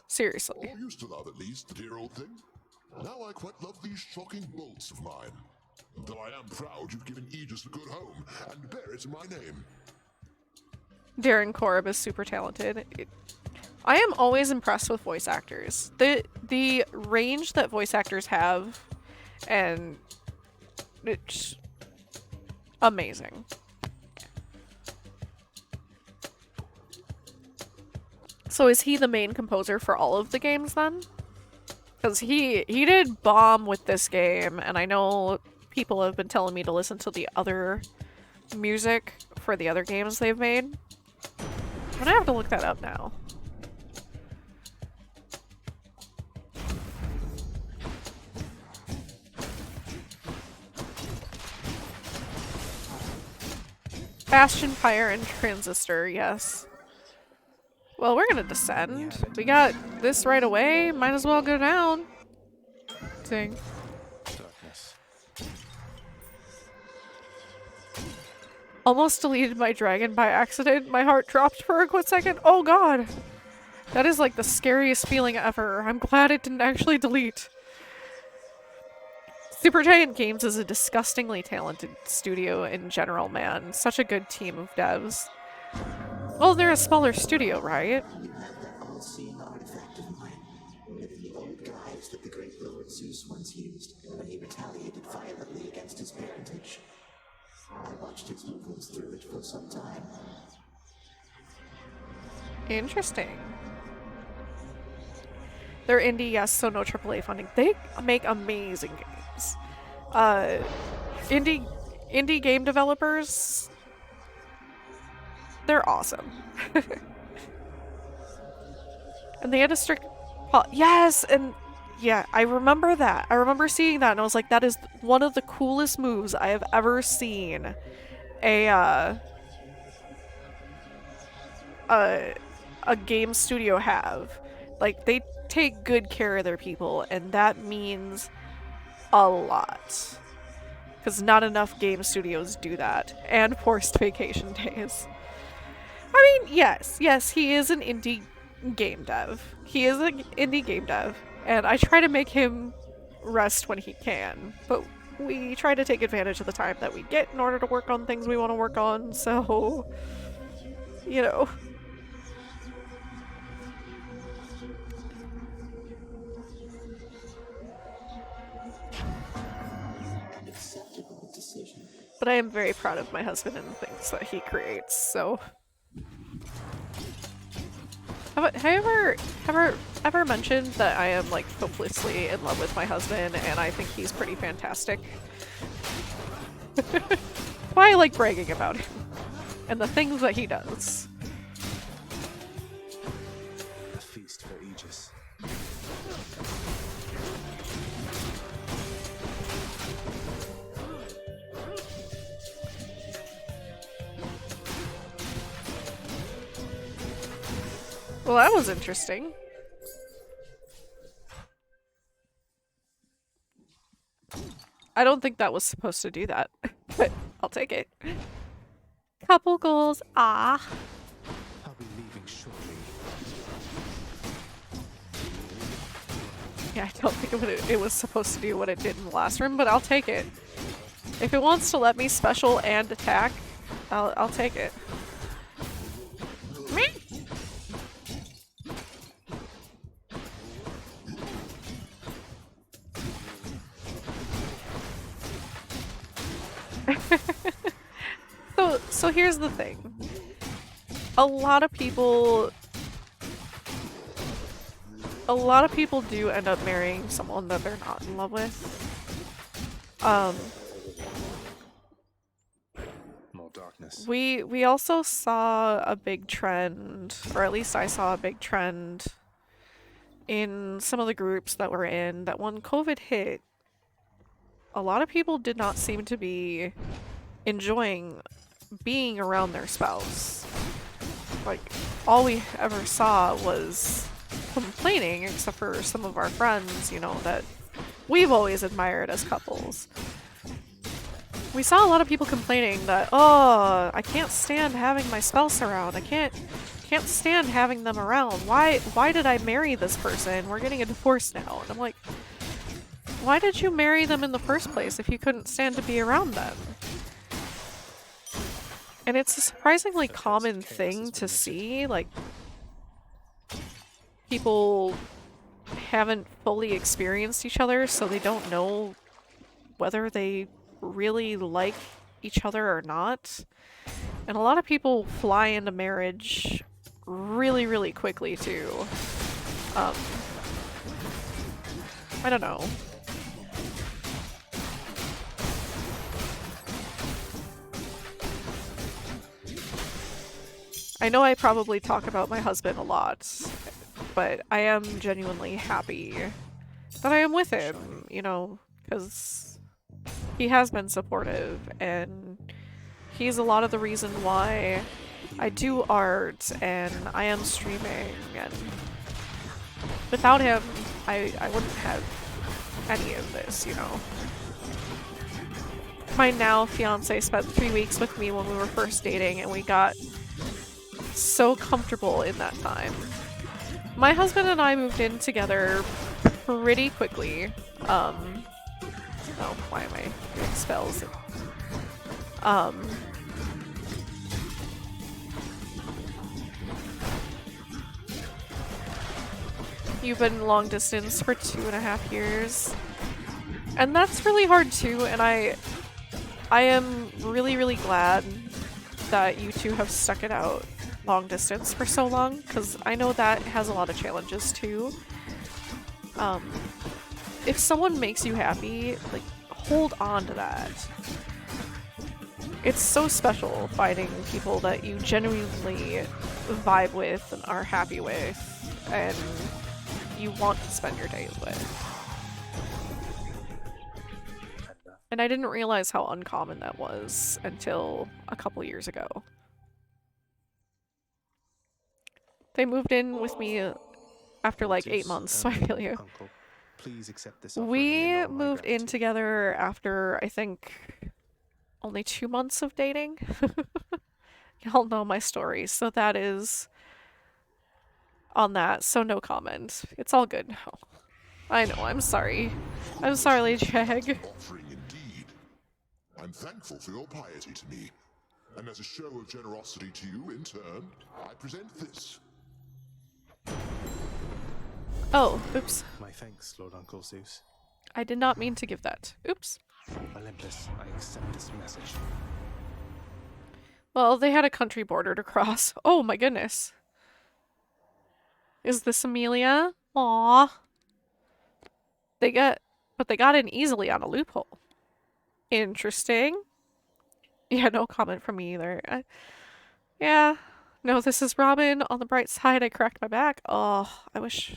Seriously. Or used to love, at least, the dear old thing. Now I quite love these shocking bolts of mine. Though I am proud you've given Aegis a good home, and bear it in my name. Darren Korb is super talented. I am always impressed with voice actors. The range that voice actors have, and it's amazing. So is he the main composer for all of the games then? Because he did bomb with this game, and I know people have been telling me to listen to the other music for the other games they've made. I'm gonna have to look that up now. Bastion, Pyre, and Transistor, yes. Well, we're gonna descend. We got this right away. Might as well go down. Dang. Darkness. Almost deleted my dragon by accident. My heart dropped for a quick second. Oh god! That is like the scariest feeling ever. I'm glad it didn't actually delete. Supergiant Games is a disgustingly talented studio in general, man. Such a good team of devs. Well, they're a smaller studio, right? All-seeing artifact of mine, with the old guise that the great Lord Zeus once used when he retaliated violently against his parentage. I watched its movements through it for some time. Interesting. They're indie, yes, so no AAA funding. They make amazing games. Indie game developers, they're awesome. And they had a strict yes, and yeah, I remember that. I remember seeing that and I was like, that is one of the coolest moves I have ever seen a game studio have. Like, they take good care of their people, and that means a lot. Because not enough game studios do that. And forced vacation days. I mean, yes, he is an indie game dev. He is an indie game dev, and I try to make him rest when he can, but we try to take advantage of the time that we get in order to work on things we want to work on, so, you know. But I am very proud of my husband and the things that he creates, so. Have I ever mentioned that I am, like, hopelessly in love with my husband and I think he's pretty fantastic? Why I like bragging about him and the things that he does. A feast for Aegis. Well, that was interesting. I don't think that was supposed to do that, but I'll take it. Couple goals, ah. I'll be leaving shortly. Yeah, I don't think it was supposed to do what it did in the last room, but I'll take it. If it wants to let me special and attack, I'll take it. Meh. So here's the thing. A lot of people do end up marrying someone that they're not in love with. More darkness. We also saw a big trend, or at least I saw a big trend in some of the groups that we're in, that when COVID hit, a lot of people did not seem to be enjoying being around their spouse. Like, all we ever saw was complaining, except for some of our friends, you know, that we've always admired as couples. We saw a lot of people complaining that, oh, I can't stand having my spouse around. I can't stand having them around. Why did I marry this person? We're getting a divorce now. And I'm like, why did you marry them in the first place if you couldn't stand to be around them? And it's a surprisingly common thing to see, like, people haven't fully experienced each other, so they don't know whether they really like each other or not. And a lot of people fly into marriage really, really quickly, too. I don't know. I know I probably talk about my husband a lot, but I am genuinely happy that I am with him, you know, because he has been supportive, and he's a lot of the reason why I do art and I am streaming, and without him, I wouldn't have any of this, you know. my now fiance spent 3 weeks with me when we were first dating, and we got so comfortable in that time. My husband and I moved in together pretty quickly. Oh, why am I doing spells? You've been long distance for 2.5 years. And that's really hard too, and I am really, really glad that you two have stuck it out long distance for so long, because I know that has a lot of challenges too. If someone makes you happy, like, hold on to that. It's so special finding people that you genuinely vibe with and are happy with, and you want to spend your days with. And I didn't realize how uncommon that was until a couple years ago. They moved in with me after like 8 months, so I feel you. Uncle, please accept this offering We and all my moved in gratitude. together after, I think, only 2 months of dating. Y'all know my story, so that is on that, so no comment. It's all good now. I know, I'm sorry. I'm sorry, Jag. Offering indeed. I'm thankful for your piety to me. And as a show of generosity to you in turn, I present this. Oh, oops. My thanks, Lord Uncle Zeus. I did not mean to give that. Oops. Olympus, I accept this message. Well, they had a country border to cross. Oh my goodness. Is this Amelia? Aww. But they got in easily on a loophole. Interesting. Yeah, no comment from me either. Yeah. No, this is Robin. On the bright side, I cracked my back. Oh, I wish...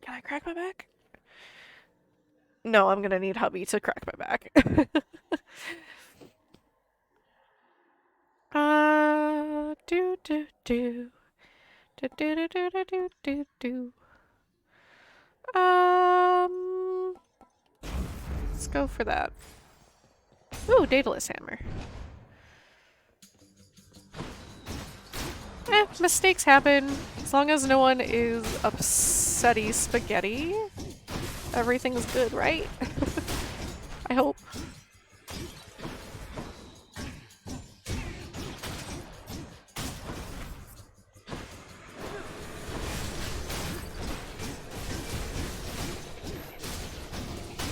Can I crack my back? No, I'm gonna need hubby to crack my back. Do do do. Do do do do do do do. Let's go for that. Ooh, Daedalus hammer. Mistakes happen. As long as no one is upsetty spaghetti, everything's good, right? I hope.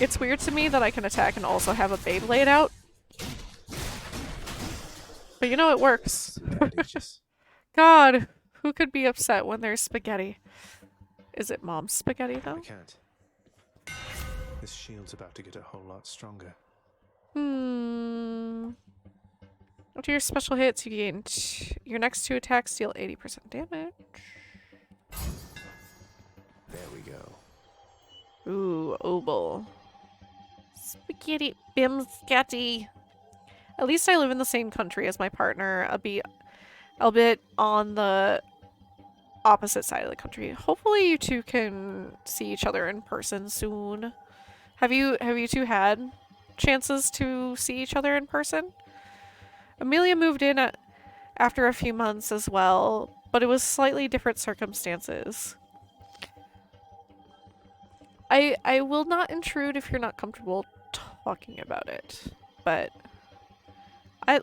It's weird to me that I can attack and also have a Beyblade out. But you know, it works. God, who could be upset when there's spaghetti? Is it mom's spaghetti, though? I can't. This shield's about to get a whole lot stronger. After your special hits, you gain your next 2 attacks deal 80% damage. There we go. Ooh, Obel. Spaghetti bimscatty. At least I live in the same country as my partner, albeit on the opposite side of the country. Hopefully you two can see each other in person soon. Have you two had chances to see each other in person? Amelia moved in after a few months as well, but it was slightly different circumstances. I will not intrude if you're not comfortable talking about it, but I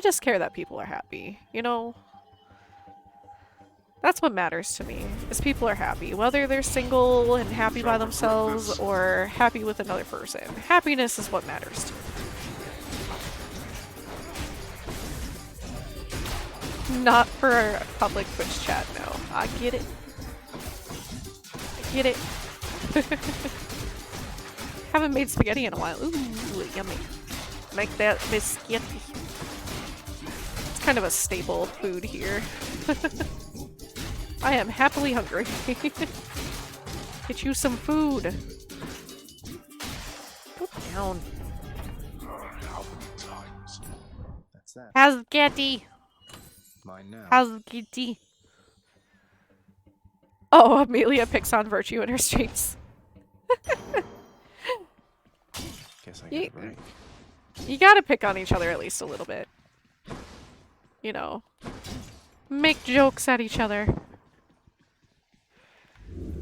just care that people are happy, you know? That's what matters to me, is people are happy. Whether they're single and happy by themselves or happy with another person. Happiness is what matters to me. Not for a public Twitch chat, no. I get it. I get it. Haven't made spaghetti in a while. Ooh, yummy. Make that biscuit. It's kind of a staple food here. I am happily hungry. Get you some food. Put down. That's that. Hasgetty. Mine now. Hasgetty. Oh, Amelia picks on Virtue in her streams. Guess I got it right. You gotta pick on each other at least a little bit. You know. Make jokes at each other.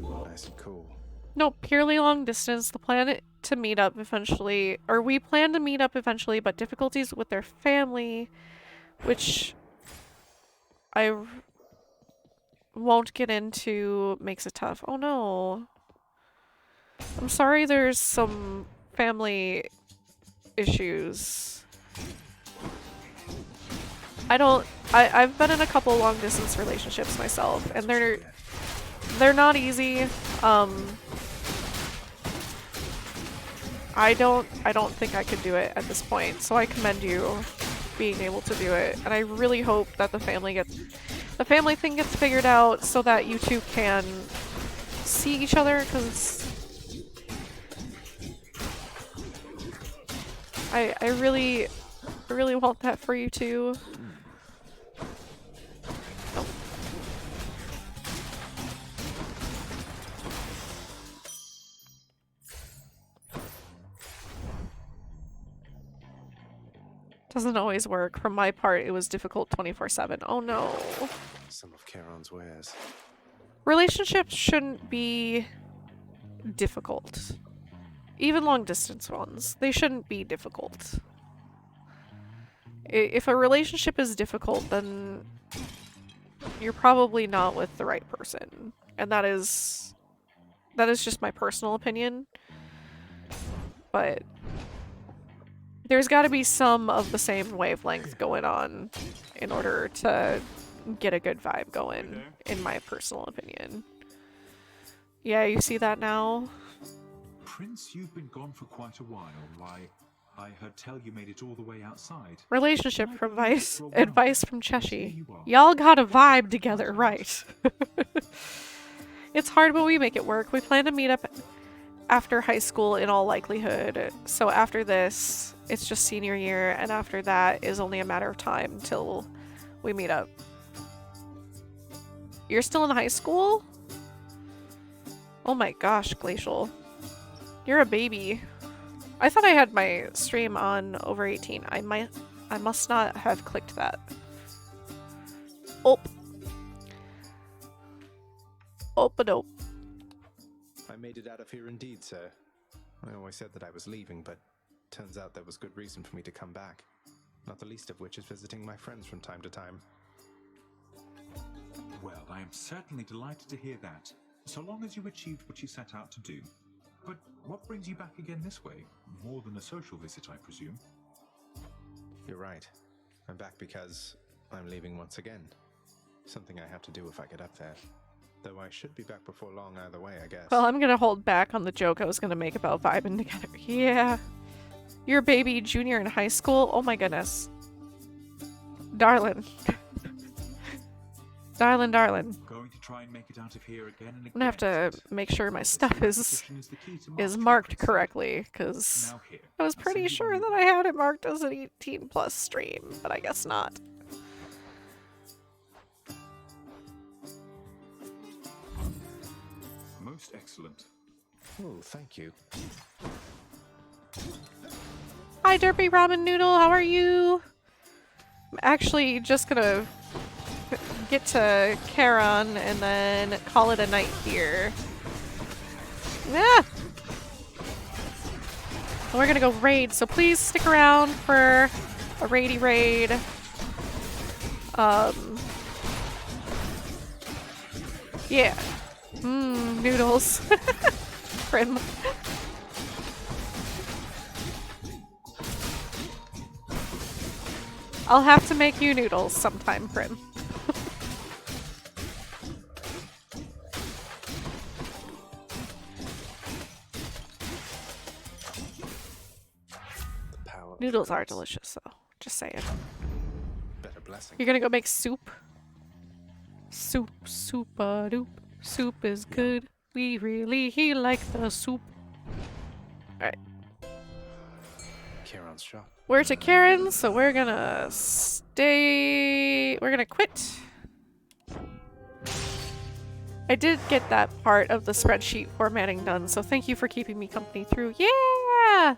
Nice and cool. No, purely long distance. The plan to meet up eventually, or we plan to meet up eventually, but difficulties with their family, which I won't get into, makes it tough. Oh no. I'm sorry there's some family issues. I've been in a couple long distance relationships myself, and they're not easy. I don't think I could do it at this point, so I commend you being able to do it, and I really hope that the family thing gets figured out so that you two can see each other, because I really want that for you too. Oh. Doesn't always work. From my part, it was difficult 24/7. Oh no. Some of Charon's wares. Relationships shouldn't be difficult. Even long distance ones. They shouldn't be difficult. If a relationship is difficult, then you're probably not with the right person. And that is just my personal opinion. But there's got to be some of the same wavelength going on in order to get a good vibe going, in my personal opinion. Yeah, you see that now? Prince, you've been gone for quite a while. Why, I heard tell you made it all the way outside. Relationship advice from Cheshi. Y'all got a vibe together, right? It's hard, but we make it work. We plan to meet up after high school in all likelihood. So after this, it's just senior year, and after that is only a matter of time till we meet up. You're still in high school? Oh my gosh, Glacial. You're a baby. I thought I had my stream on over 18. I must not have clicked that. Oh. Opa-dope. I made it out of here indeed, sir. I always said that I was leaving, but turns out there was good reason for me to come back. Not the least of which is visiting my friends from time to time. Well, I am certainly delighted to hear that, so long as you achieved what you set out to do. But what brings you back again this way? More than a social visit, I presume? You're right. I'm back because I'm leaving once again. Something I have to do if I get up there. Though I should be back before long either way, I guess. Well, I'm gonna hold back on the joke I was gonna make about vibing together. Yeah. You're a baby junior in high school? Oh my goodness. Darling. Darling. Going to try and make it out of here again and again. I'm gonna have to make sure my stuff is marked correctly, because I was pretty sure that I had it marked as an 18+ stream, but I guess not. Most excellent. Oh, thank you. Hi, Derpy Ramen Noodle, how are you? I'm actually just gonna get to Charon and then call it a night here. Yeah. We're gonna go raid, so please stick around for a raidy raid. Yeah. Noodles. Prim. I'll have to make you noodles sometime, Prim. Noodles are delicious, though. Just saying. Better blessing. You're gonna go make soup? Soup-a-doop. Soup is good. We really like the soup. Alright. Charon's shop. We're to Karen, so we're gonna stay... We're gonna quit. I did get that part of the spreadsheet formatting done, so thank you for keeping me company through. Yeah!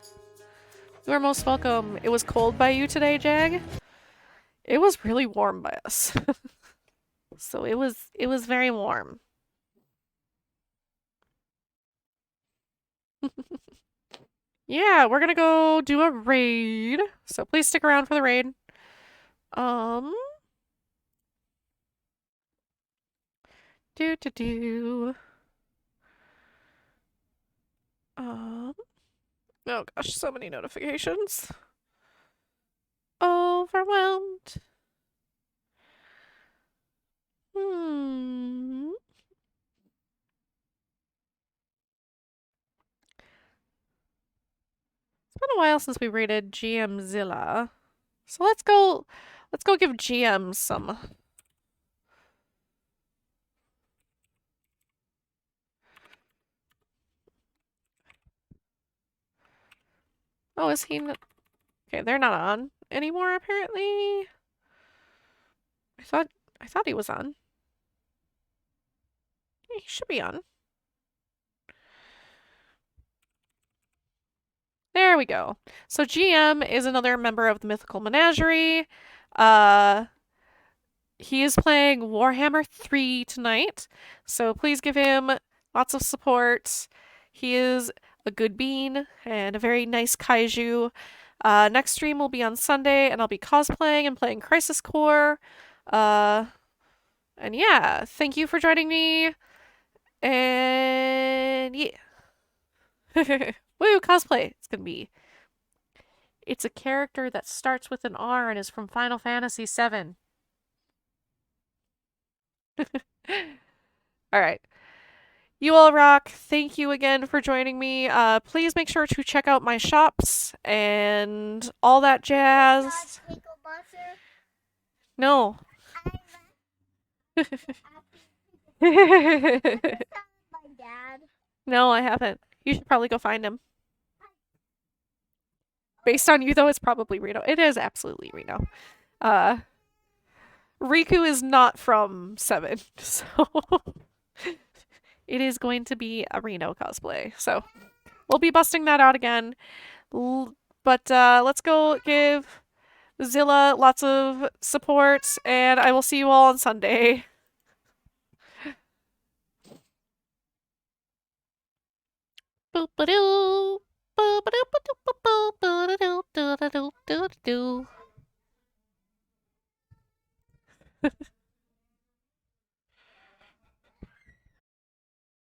You are most welcome. It was cold by you today, Jag? It was really warm by us. So it was very warm. Yeah, we're gonna go do a raid. So please stick around for the raid. Do. Oh gosh, so many notifications. Overwhelmed. It's been a while since we raided GMzilla. So let's go give GM some. Oh, is he okay, they're not on anymore apparently. I thought he was on. Yeah, he should be on. There we go. So GM is another member of the Mythical Menagerie. He is playing Warhammer 3 tonight, so please give him lots of support. He is a good bean and a very nice kaiju. Next stream will be on Sunday, and I'll be cosplaying and playing Crisis Core. And yeah, thank you for joining me. And yeah. Woo, cosplay. It's a character that starts with an R and is from Final Fantasy VII. All right. You all rock. Thank you again for joining me. Please make sure to check out my shops and all that jazz. No. No, I haven't. You should probably go find him. Based on you, though, it's probably Reno. It is absolutely Reno. Riku is not from 7, so it is going to be a Reno cosplay. So we'll be busting that out again. But let's go give Zilla lots of support, and I will see you all on Sunday. Boop-a-doo!